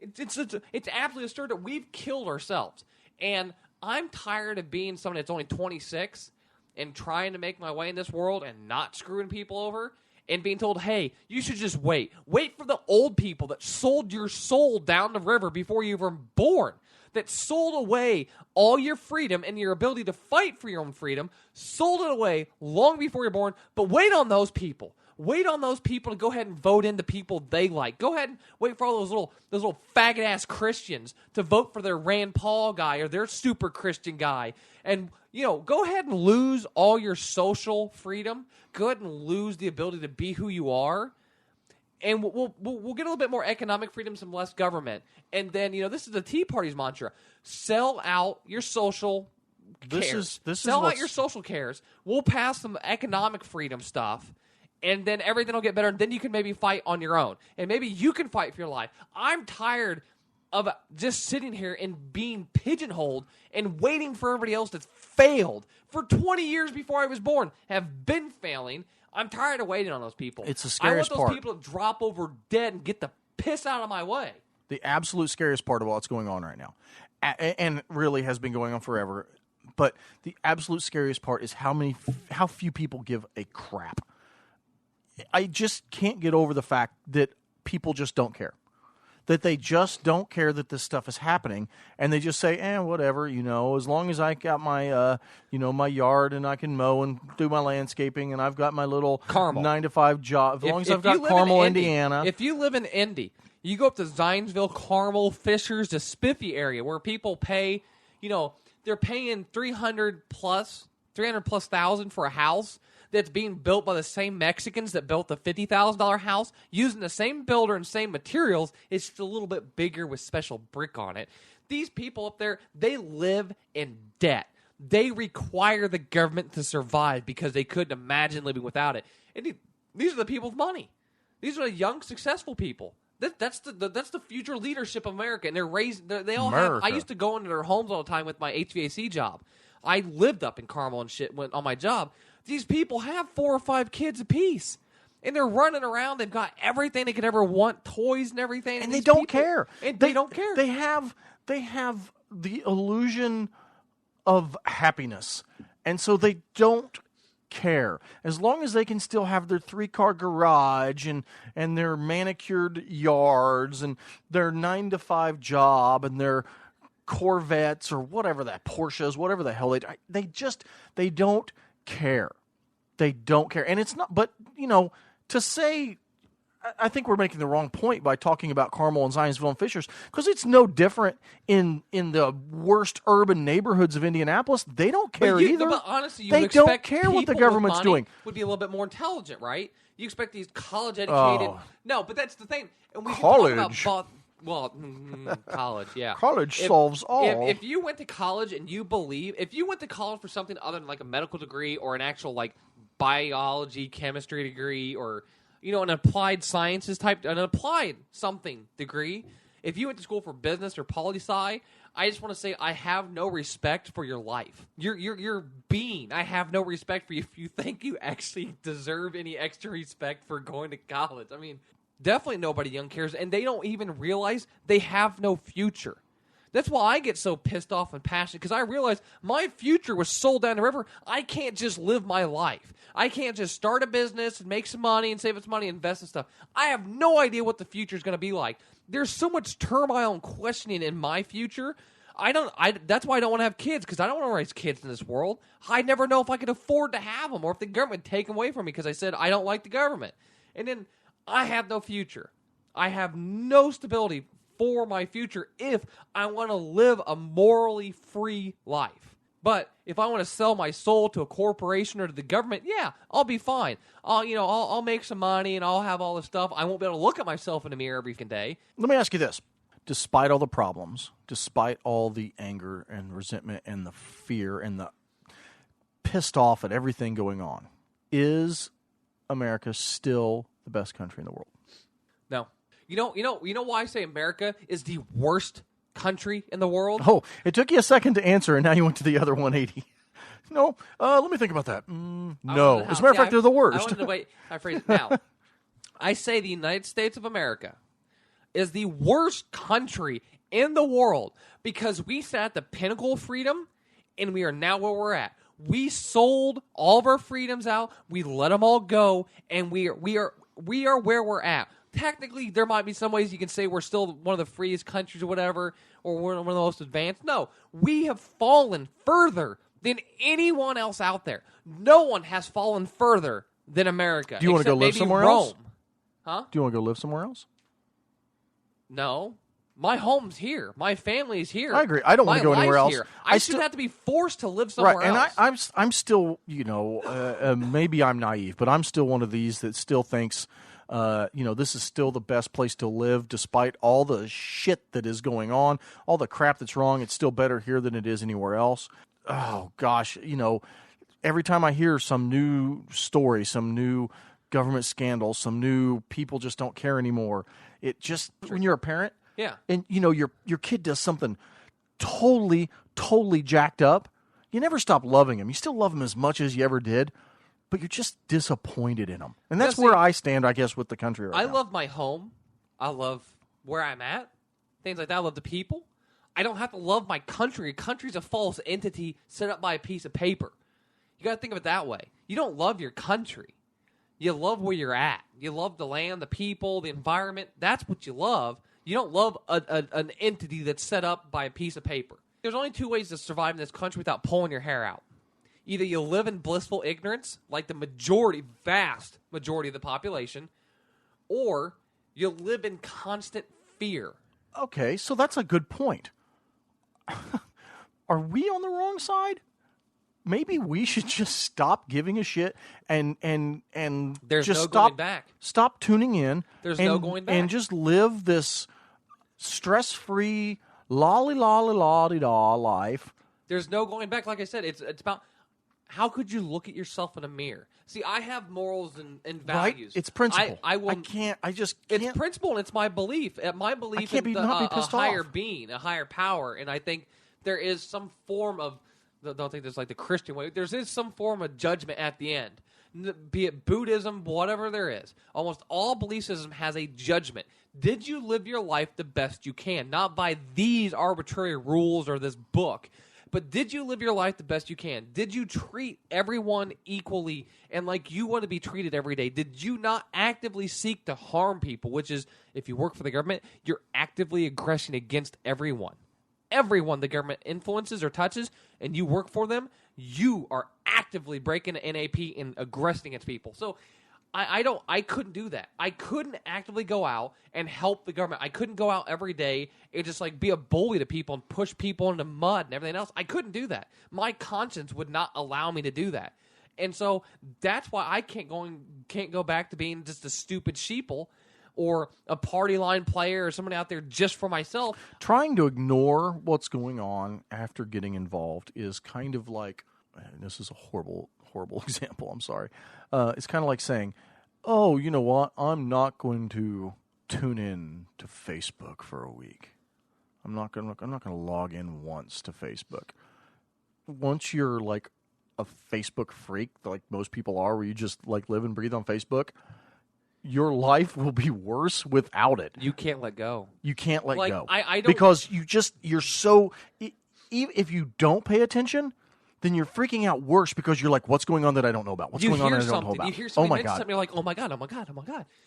It's absolutely absurd that we've killed ourselves. And I'm tired of being someone that's only 26 and trying to make my way in this world and not screwing people over and being told, hey, you should just wait. Wait for the old people that sold your soul down the river before you were born, that sold away all your freedom and your ability to fight for your own freedom, sold it away long before you're born. But wait on those people. Wait on those people to go ahead and vote in the people they like. Go ahead and wait for all those little faggot-ass Christians to vote for their Rand Paul guy or their super Christian guy. And, go ahead and lose all your social freedom. Go ahead and lose the ability to be who you are. And we'll get a little bit more economic freedom, some less government. And then, this is the Tea Party's mantra. Sell out your social cares. Sell out your social cares. We'll pass some economic freedom stuff. And then everything will get better, and then you can maybe fight on your own. And maybe you can fight for your life. I'm tired of just sitting here and being pigeonholed and waiting for everybody else that's failed for 20 years before I was born, have been failing. I'm tired of waiting on those people. It's the scariest part. I want those people to drop over dead and get the piss out of my way. The absolute scariest part of what's going on right now, and really has been going on forever, but the absolute scariest part is how few people give a crap. I just can't get over the fact that people just don't care. That they just don't care that this stuff is happening, and they just say, whatever, as long as I got my, my yard and I can mow and do my landscaping and I've got my little Carmel 9-to-5 job, as long as I've got Carmel, Indiana. If you live in Indy, you go up to Zionsville, Carmel, Fishers, the Spiffy area where people pay, they're paying $300 plus thousand for a house that's being built by the same Mexicans that built the $50,000 house using the same builder and same materials. It's just a little bit bigger with special brick on it. These people up there, they live in debt. They require the government to survive because they couldn't imagine living without it. And these are the people with money. These are the young, successful people. That's the future leadership of America. And they're raised. They all have. I used to go into their homes all the time with my HVAC job. I lived up in Carmel and shit on my job. These people have 4 or 5 kids apiece. And they're running around. They've got everything they could ever want, toys and everything. And they don't care. And they don't care. They have the illusion of happiness. And so they don't care. As long as they can still have their 3-car garage and their manicured yards and their 9-to-5 job and their Corvettes or whatever that Porsches, whatever the hell they don't care. They don't care. And it's not, but, to say, I think we're making the wrong point by talking about Carmel and Zionsville and Fishers, because it's no different in the worst urban neighborhoods of Indianapolis. They don't care either. But honestly, they don't care what the government's doing. Would be a little bit more intelligent, right? You expect these college-educated. No, but that's the thing. And we college. Can talk about college, yeah. College solves all. If you went to college and if you went to college for something other than like a medical degree or an actual like biology, chemistry degree, or an applied sciences an applied something degree, if you went to school for business or poli-sci, I just want to say I have no respect for your life. Your being. I have no respect for you if you think you actually deserve any extra respect for going to college. I mean, definitely nobody young cares, and they don't even realize they have no future. That's why I get so pissed off and passionate, because I realize my future was sold down the river. I can't just live my life. I can't just start a business and make some money and save its money and invest in stuff. I have no idea what the future is going to be like. There's so much turmoil and questioning in my future. That's why I don't want to have kids, because I don't want to raise kids in this world. I never know if I could afford to have them or if the government would take them away from me because I said I don't like the government. And then I have no future. I have no stability for my future if I want to live a morally free life. But if I want to sell my soul to a corporation or to the government, yeah, I'll be fine. I'll make some money and I'll have all this stuff. I won't be able to look at myself in the mirror every day. Let me ask you this. despite all the problems, despite all the anger and resentment and the fear and the pissed off at everything going on, is America still the best country in the world? No. You know why I say America is the worst country in the world? Oh, it took you a second to answer, and now you went to the other 180. No, let me think about that. No. As a matter of fact, they're the worst. I wanted to wait. I phrase it now. I say the United States of America is the worst country in the world because we sat at the pinnacle of freedom, and we are now where we're at. We sold all of our freedoms out. We let them all go, and we are where we're at. Technically, there might be some ways you can say we're still one of the freest countries or whatever, or we're one of the most advanced. No, we have fallen further than anyone else out there. No one has fallen further than America. Do you want to go live somewhere else? Huh? Do you want to go live somewhere else? No. My home's here. My family is here. I agree. I don't want to go anywhere else. Here. I shouldn't have to be forced to live somewhere else. And I'm still, maybe I'm naive, but I'm still one of these that still thinks, this is still the best place to live despite all the shit that is going on, all the crap that's wrong. It's still better here than it is anywhere else. Oh, gosh, every time I hear some new story, some new government scandal, some new people just don't care anymore, it just, when you're a parent, yeah, and your kid does something totally jacked up, you never stop loving him. You still love him as much as you ever did, but you're just disappointed in him. And that's where I stand, I guess, with the country right now. I love my home. I love where I'm at. Things like that. I love the people. I don't have to love my country. A country's a false entity set up by a piece of paper. You got to think of it that way. You don't love your country. You love where you're at. You love the land, the people, the environment. That's what you love. You don't love an entity that's set up by a piece of paper. There's only two ways to survive in this country without pulling your hair out. Either you live in blissful ignorance, like the vast majority of the population, or you live in constant fear. Okay, so that's a good point. Are we on the wrong side? Maybe we should just stop giving a shit and There's just no going back. Stop tuning in. There's no going back. And just live this stress-free, lolly-da life. There's no going back. Like I said, it's about how could you look at yourself in a mirror? See, I have morals and values. Right? It's principle. I just can't. It's principle and it's my belief. My belief in a higher being, a higher power. And I think there is some form of, don't think there's like the Christian way, there is some form of judgment at the end. Be it Buddhism, whatever there is. Almost all belief system has a judgment. Did you live your life the best you can? Not by these arbitrary rules or this book. But did you live your life the best you can? Did you treat everyone equally and like you want to be treated every day? Did you not actively seek to harm people, which is, if you work for the government, you're actively aggressing against everyone. Everyone the government influences or touches and you work for them, you are actively breaking the NAP and aggressing against people. So I couldn't do that. I couldn't actively go out and help the government. I couldn't go out every day and just like be a bully to people and push people into mud and everything else. I couldn't do that. My conscience would not allow me to do that. And so that's why I can't go back to being just a stupid sheeple or a party line player or somebody out there just for myself. Trying to ignore what's going on after getting involved is kind of like, and this is a horrible example, I'm sorry. It's kind of like saying, oh, you know what? I'm not going to tune in to Facebook for a week. I'm not going to log in once to Facebook. Once you're like a Facebook freak, like most people are, where you just like live and breathe on Facebook, your life will be worse without it. You can't let go. You can't let go. I don't, because you're so, if you don't pay attention, then you're freaking out worse because you're like, what's going on that I don't know about? What's going on that I don't know about? You hear something mention something, you're like, oh my God.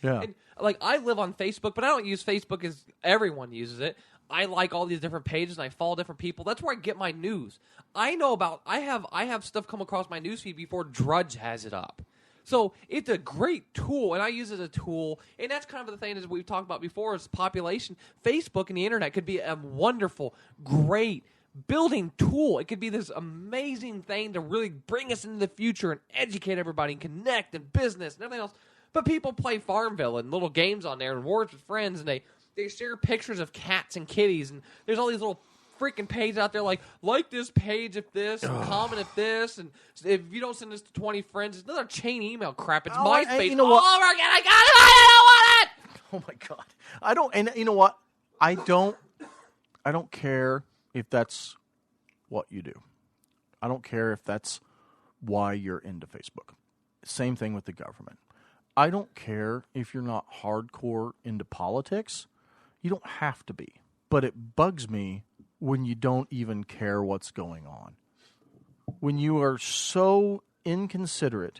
Yeah. And like, I live on Facebook, but I don't use Facebook as everyone uses it. I like all these different pages and I follow different people. That's where I get my news. I have stuff come across my newsfeed before Drudge has it up. So it's a great tool, and I use it as a tool. And that's kind of the thing as we've talked about before is population. Facebook and the internet could be a wonderful, great building tool. It could be this amazing thing to really bring us into the future and educate everybody and connect and business and everything else. But people play Farmville and little games on there and Words with Friends, and they share pictures of cats and kitties, and there's all these little freaking pages out there like this page if this, and comment if this, and if you don't send this to 20 friends, it's another chain email crap. It's MySpace. You know what? All over again. I got it. I don't want it. Oh my God. I don't, and you know what? I don't care if that's what you do. I don't care if that's why you're into Facebook. Same thing with the government. I don't care if you're not hardcore into politics. You don't have to be. But it bugs me when you don't even care what's going on. When you are so inconsiderate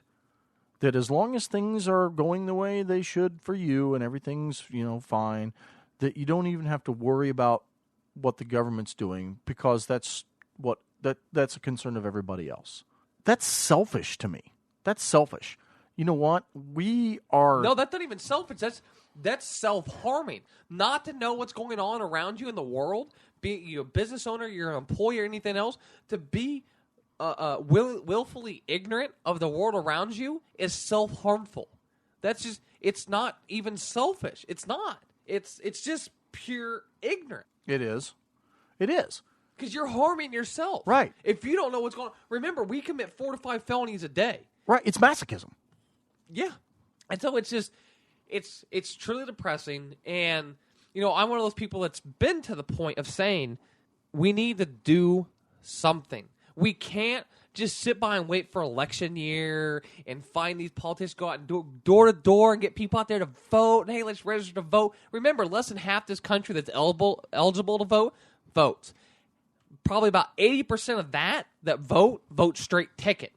that as long as things are going the way they should for you and everything's, fine, that you don't even have to worry about what the government's doing because that's a concern of everybody else. That's selfish to me. That's selfish. You know what? No, that's not even selfish. That's self-harming. Not to know what's going on around you in the world, be you a business owner, you're an employee, or anything else, to be willfully ignorant of the world around you is self-harmful. It's not even selfish. It's not. It's just pure ignorance. It is. It is. Because you're harming yourself. Right. If you don't know what's going on. Remember, we commit 4 to 5 felonies a day. Right. It's masochism. Yeah. And so it's just, it's truly depressing. And, I'm one of those people that's been to the point of saying we need to do something. We can't just sit by and wait for election year and find these politicians go out and do door to door and get people out there to vote. And, hey, let's register to vote. Remember, less than half this country that's eligible to vote votes. Probably about 80% of that vote straight ticket.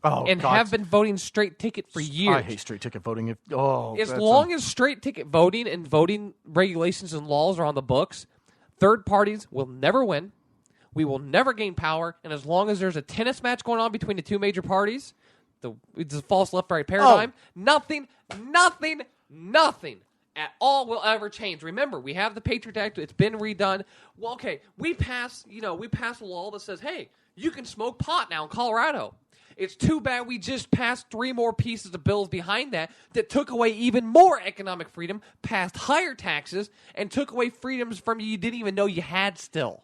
Oh, and God. have been voting straight ticket for years. I hate straight ticket voting. As long as straight ticket voting and voting regulations and laws are on the books, third parties will never win. We will never gain power. And as long as there's a tennis match going on between the two major parties, it's a false left-right paradigm, nothing at all will ever change. Remember, we have the Patriot Act. It's been redone. Well, okay, we pass a law that says, hey, you can smoke pot now in Colorado. It's too bad we just passed 3 more pieces of bills behind that took away even more economic freedom, passed higher taxes, and took away freedoms from you didn't even know you had still.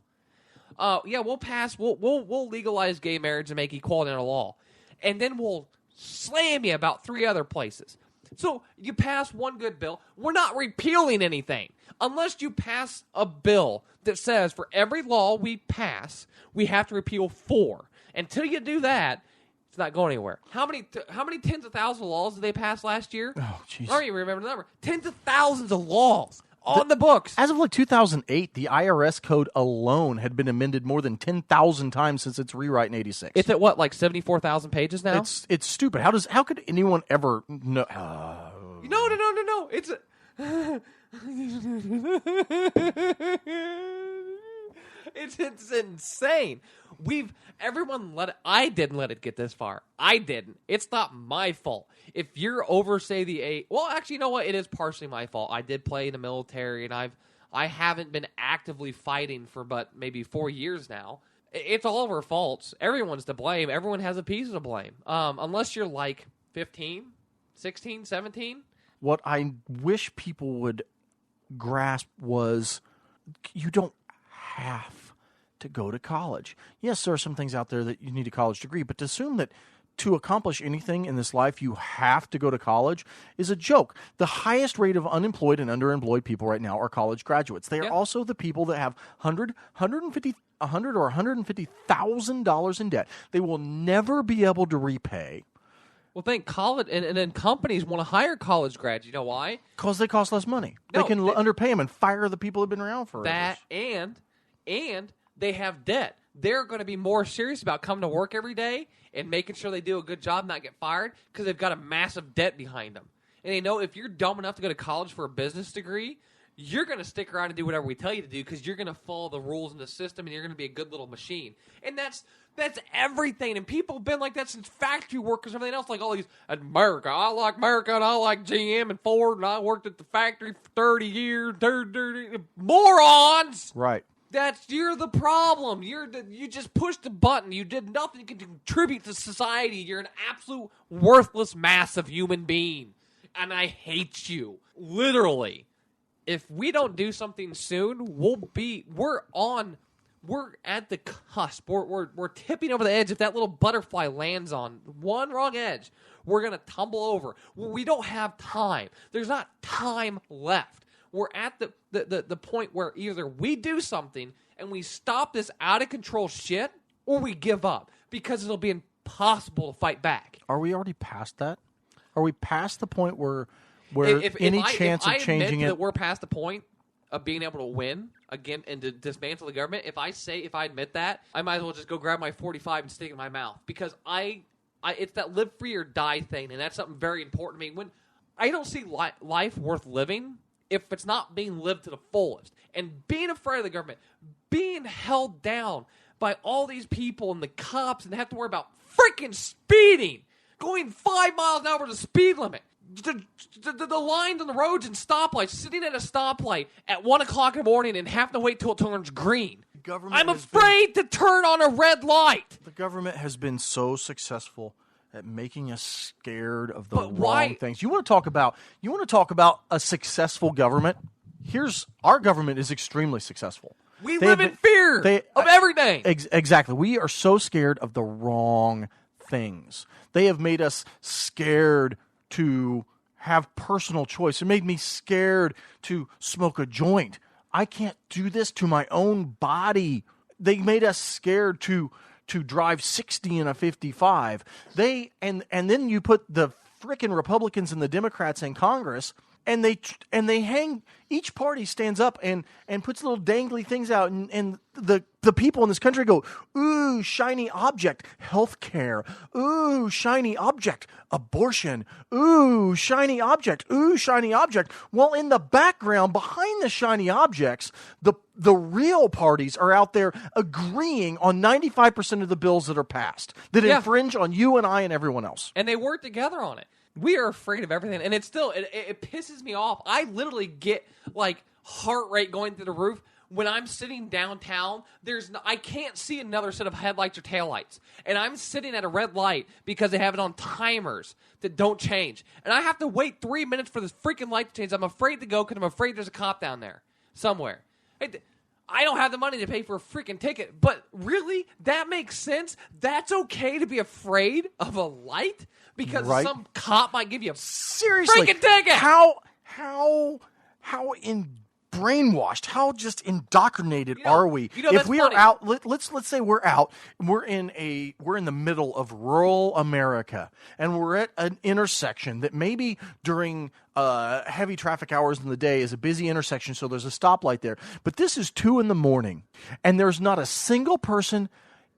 We'll legalize gay marriage and make equality in our law. And then we'll slam you about 3 other places. So you pass one good bill. We're not repealing anything. Unless you pass a bill that says for every law we pass, we have to repeal 4. Until you do that, it's not going anywhere. How many tens of thousands of laws did they pass last year? Oh, jeez. I don't even remember the number. Tens of thousands of laws on the books. As of 2008, the IRS code alone had been amended more than 10,000 times since its rewrite in 86. It's at what, like 74,000 pages now? It's stupid. How could anyone ever know? No. It's it's insane. Everyone let it. I didn't let it get this far. I didn't. It's not my fault. If you're over, say, the 8, well, actually, you know what? It is partially my fault. I did play in the military, and I haven't been actively fighting for but maybe 4 years now. It's all of our faults. Everyone's to blame. Everyone has a piece to blame. Unless you're like 15, 16, 17. What I wish people would grasp was you don't have to go to college. Yes, there are some things out there that you need a college degree, but to assume that to accomplish anything in this life you have to go to college is a joke. The highest rate of unemployed and underemployed people right now are college graduates. They are also the people that have $100 or $150,000 in debt. They will never be able to repay. Well, think college, and then companies want to hire college grads. You know why? Because they cost less money. They can underpay them and fire the people who've been around for that, and they have debt. They're going to be more serious about coming to work every day and making sure they do a good job, not get fired, because they've got a massive debt behind them. And they know if you're dumb enough to go to college for a business degree, you're going to stick around and do whatever we tell you to do because you're going to follow the rules in the system and you're going to be a good little machine. And that's everything. And people have been like that since factory workers and everything else. Like all these, America, I like America and I like GM and Ford and I worked at the factory for 30 years. Morons! Right. You're the problem. You just pushed the button. You did nothing to contribute to society. You're an absolute worthless mass of human being. And I hate you. Literally. if we don't do something soon, we're at the cusp. We're tipping over the edge. If that little butterfly lands on one wrong edge, we're going to tumble over. We don't have time. There's not time left. We're at the point where either we do something and we stop this out-of-control shit, or we give up because it'll be impossible to fight back. Are we already past that? Are we past the point where any chance of changing it? That we're past the point of being able to win again and to dismantle the government. If I admit that, I might as well just go grab my 45 and stick it in my mouth, because it's that live free or die thing, and that's something very important to me. When I don't see life worth living if it's not being lived to the fullest, and being afraid of the government, being held down by all these people and the cops, and they have to worry about freaking speeding, going 5 miles an hour to the speed limit. The lines on the roads and stoplights, sitting at a stoplight at 1 o'clock in the morning and having to wait till it turns green. I'm afraid to turn on a red light. The government has been so successful at making us scared of the wrong things. You want to talk about a successful government? Our government is extremely successful. We live in fear of everything. Exactly. We are so scared of the wrong things. They have made us scared to have personal choice. It made me scared to smoke a joint. I can't do this to my own body. They made us scared to drive 60 in a 55. And then you put the frickin' Republicans and the Democrats in Congress, and they hang. Each party stands up and puts little dangly things out, and the people in this country go, ooh, shiny object, healthcare. Ooh, shiny object, abortion. Ooh, shiny object. Ooh, shiny object. Well, in the background, behind the shiny objects, the real parties are out there agreeing on 95% of the bills that are passed that infringe on you and I and everyone else. And they work together on it. We are afraid of everything, and it pisses me off. I literally get like heart rate going through the roof when I'm sitting downtown. I can't see another set of headlights or taillights, and I'm sitting at a red light because they have it on timers that don't change, and I have to wait 3 minutes for this freaking light to change. I'm afraid to go because I'm afraid there's a cop down there somewhere. I don't have the money to pay for a freaking ticket, but really, that makes sense? That's okay to be afraid of a light because some cop might give you a seriously freaking ticket? How brainwashed, how just indoctrinated are we? If we are out, let's say we're out, we're in the middle of rural America, and we're at an intersection that maybe during heavy traffic hours in the day is a busy intersection, so there's a stoplight there. But this is 2 a.m, and there's not a single person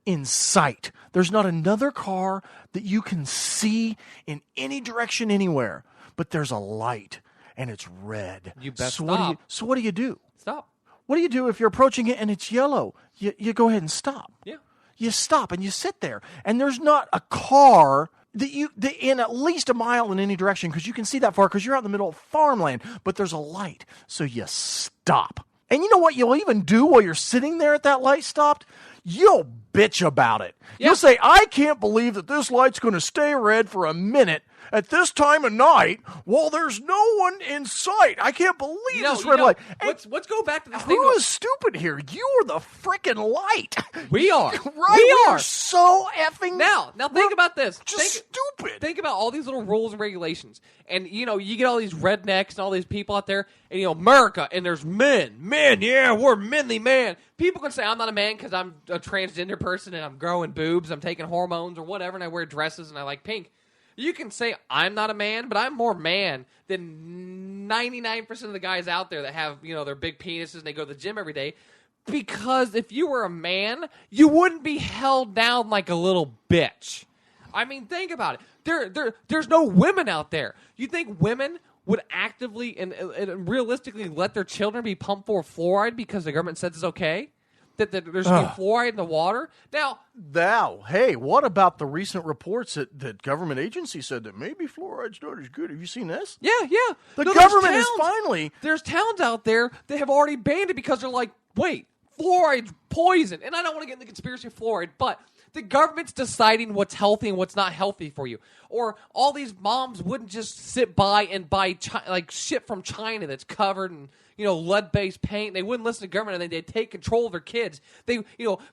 in sight. There's not another car that you can see in any direction anywhere, but there's a light. And it's red. You best stop. So what do you do? Stop. What do you do if you're approaching it and it's yellow? You go ahead and stop. Yeah. You stop and you sit there. And there's not a car that in at least a mile in any direction, because you can see that far because you're out in the middle of farmland. But there's a light. So you stop. And you know what you'll even do while you're sitting there at that light stopped? You'll bitch about it. Yeah. You'll say, I can't believe that this light's going to stay red for a minute at this time of night while there's no one in sight. I can't believe this red light. Let's go back to this thing. Who is stupid here? You are the freaking light. We are. Right? We are so effing. Now think about this. Stupid. Think about all these little rules and regulations. And, you get all these rednecks and all these people out there. And, America, and there's men. Men, yeah, we're manly man. People can say I'm not a man because I'm a transgender person and I'm growing boobs, I'm taking hormones or whatever, and I wear dresses and I like pink. You can say I'm not a man, but I'm more man than 99% of the guys out there that have, their big penises and they go to the gym every day. Because if you were a man, you wouldn't be held down like a little bitch. I mean, think about it. There's no women out there. You think women would actively and realistically let their children be pumped full of fluoride because the government says it's okay? That there's going to be fluoride in the water? Now, hey, what about the recent reports that government agencies said that maybe fluoride's not as good? Have you seen this? Yeah. The government is finally... There's towns out there that have already banned it because they're like, wait, fluoride's poison. And I don't want to get into the conspiracy of fluoride, but the government's deciding what's healthy and what's not healthy for you. Or all these moms wouldn't just sit by and buy shit from China that's covered in lead-based paint. They wouldn't listen to government, and then they'd take control of their kids.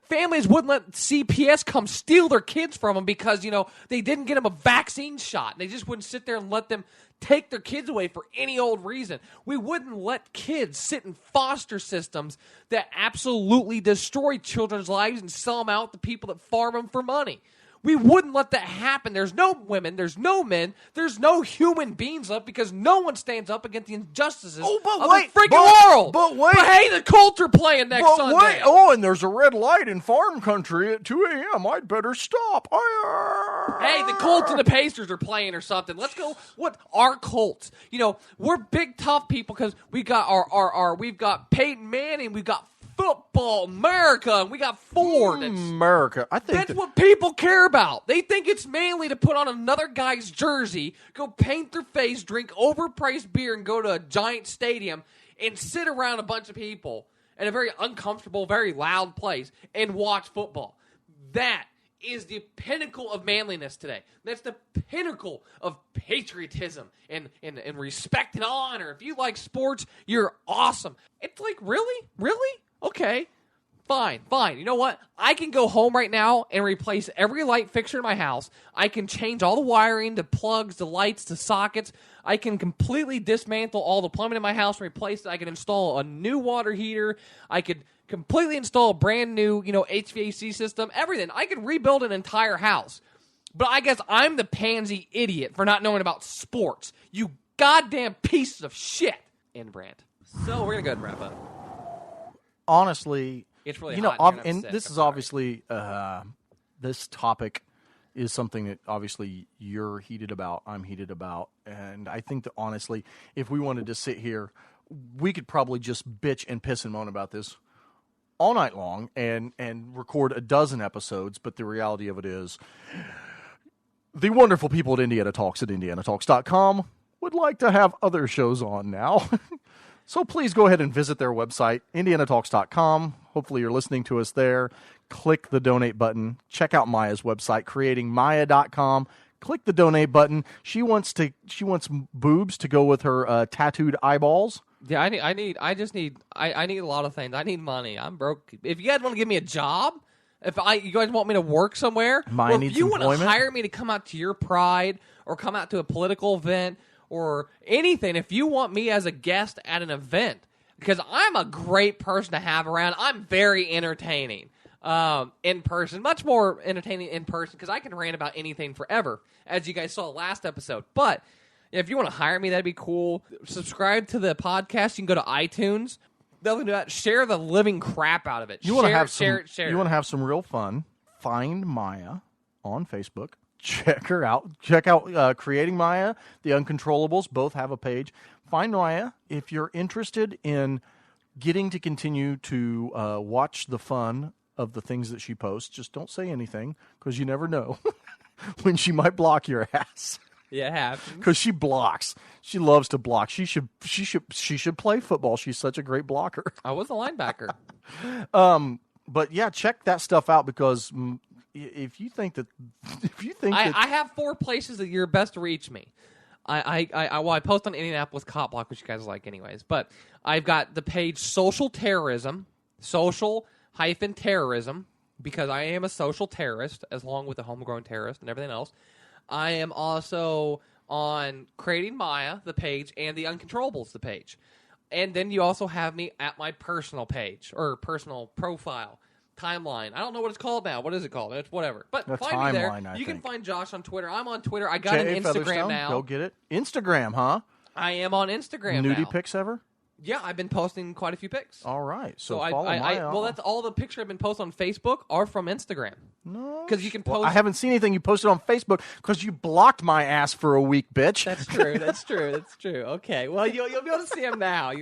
Families wouldn't let CPS come steal their kids from them because they didn't get them a vaccine shot. They just wouldn't sit there and let them take their kids away for any old reason. We wouldn't let kids sit in foster systems that absolutely destroy children's lives and sell them out to people that farm them for money. We wouldn't let that happen. There's no women, there's no men, there's no human beings left because no one stands up against the injustices of the freaking world. But wait. But hey, the Colts are playing next Sunday. Wait. Oh, and there's a red light in farm country at 2 a.m. I'd better stop. Hey, the Colts and the Pacers are playing or something. Let's go. What are Colts? We're big tough people because we got we've got Peyton Manning, we've got football America, and we got Ford. America. I think that's what people care about. They think it's manly to put on another guy's jersey, go paint their face, drink overpriced beer, and go to a giant stadium and sit around a bunch of people in a very uncomfortable, very loud place and watch football. That is the pinnacle of manliness today. That's the pinnacle of patriotism and respect and honor. If you like sports, you're awesome. It's like, really? Really? Okay. Fine. You know what? I can go home right now and replace every light fixture in my house. I can change all the wiring, the plugs, the lights, the sockets. I can completely dismantle all the plumbing in my house and replace it. I can install a new water heater. I could completely install a brand new, HVAC system, everything. I could rebuild an entire house. But I guess I'm the pansy idiot for not knowing about sports. You goddamn pieces of shit. End rant. So we're going to go ahead and wrap up. Honestly, it's really hot. And this is obviously, this topic is something that obviously you're heated about, I'm heated about. And I think that honestly, if we wanted to sit here, we could probably just bitch and piss and moan about this all night long and record a dozen episodes. But the reality of it is the wonderful people at Indiana Talks at IndianaTalks.com would like to have other shows on now. So please go ahead and visit their website, IndianaTalks.com. Hopefully you're listening to us there. Click the donate button. Check out Maya's website, CreatingMaya.com. Click the donate button. She wants boobs to go with her tattooed eyeballs. Yeah, I need a lot of things. I need money. I'm broke. If you guys want to give me a job, you guys want me to work somewhere, if you want to hire me to come out to your pride or come out to a political event or anything, if you want me as a guest at an event, because I'm a great person to have around. I'm very entertaining in person, much more entertaining in person because I can rant about anything forever, as you guys saw last episode. But if you want to hire me, that'd be cool. Subscribe to the podcast. You can go to iTunes. They'll do that. Share the living crap out of it. You want to have some real fun. Find Maya on Facebook. Check her out. Check out Creating Maya, the Uncontrollables. Both have a page. Find Maya. If you're interested in getting to continue to watch the fun of the things that she posts, just don't say anything because you never know when she might block your ass. Yeah, it happens. Because she blocks. She loves to block. She should play football. She's such a great blocker. I was a linebacker. But yeah, check that stuff out because if you think that I have 4 places that you're best to reach me. I post on Indianapolis Cop Block, which you guys like anyways. But I've got the page Social Terrorism, social-terrorism, because I am a social terrorist, as long with a homegrown terrorist and everything else. I am also on Creating Maya, the page, and the Uncontrollables, the page. And then you also have me at my personal page, or personal profile, timeline. I don't know what it's called now. What is it called? It's whatever. But find me there. You can find Josh on Twitter. I'm on Twitter. I got an Instagram now. Go get it. Instagram, huh? I am on Instagram now. Nudie pics ever? Yeah, I've been posting quite a few pics. All right. So follow Maya. Well, that's all the pictures I've been posting on Facebook are from Instagram. No. Because you can post. Well, I haven't seen anything you posted on Facebook because you blocked my ass for a week, bitch. That's true. That's true. Okay. Well, you'll be able to see him now.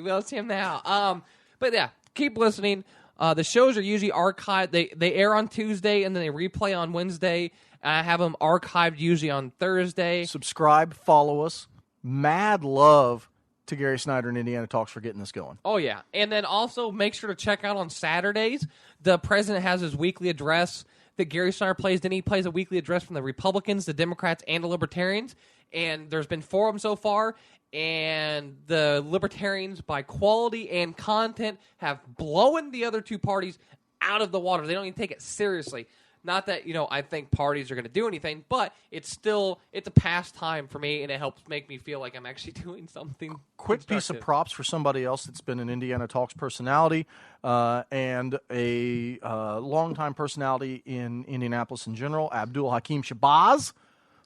But yeah, keep listening. The shows are usually archived. They air on Tuesday and then they replay on Wednesday. I have them archived usually on Thursday. Subscribe, follow us. Mad love to Gary Snyder and Indiana Talks for getting this going. Oh, yeah. And then also make sure to check out on Saturdays. The president has his weekly address that Gary Snyder plays. Then he plays a weekly address from the Republicans, the Democrats, and the Libertarians. And there's been 4 of them so far. And the Libertarians, by quality and content, have blown the other 2 parties out of the water. They don't even take it seriously. Not that, I think parties are going to do anything, but it's a pastime for me, and it helps make me feel like I'm actually doing something. Quick piece of props for somebody else that's been an Indiana Talks personality and a longtime personality in Indianapolis in general, Abdul Hakim Shabazz.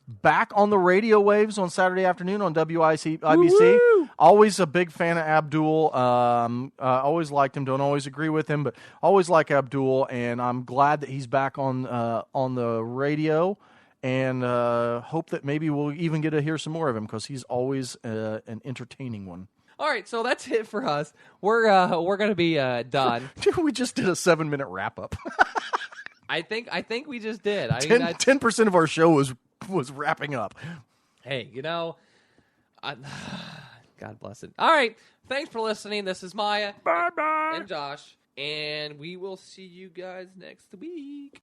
Back on the radio waves on Saturday afternoon on WIBC. Woo-woo! Always a big fan of Abdul. Always liked him. Don't always agree with him, but always like Abdul. And I'm glad that he's back on the radio. And hope that maybe we'll even get to hear some more of him because he's always an entertaining one. All right, so that's it for us. We're going to be done. We just did a 7-minute wrap up. I think we just did. 10% of our show was wrapping up. Hey, God bless it. All right, thanks for listening. This is Maya. Bye-bye. And Josh. And we will see you guys next week.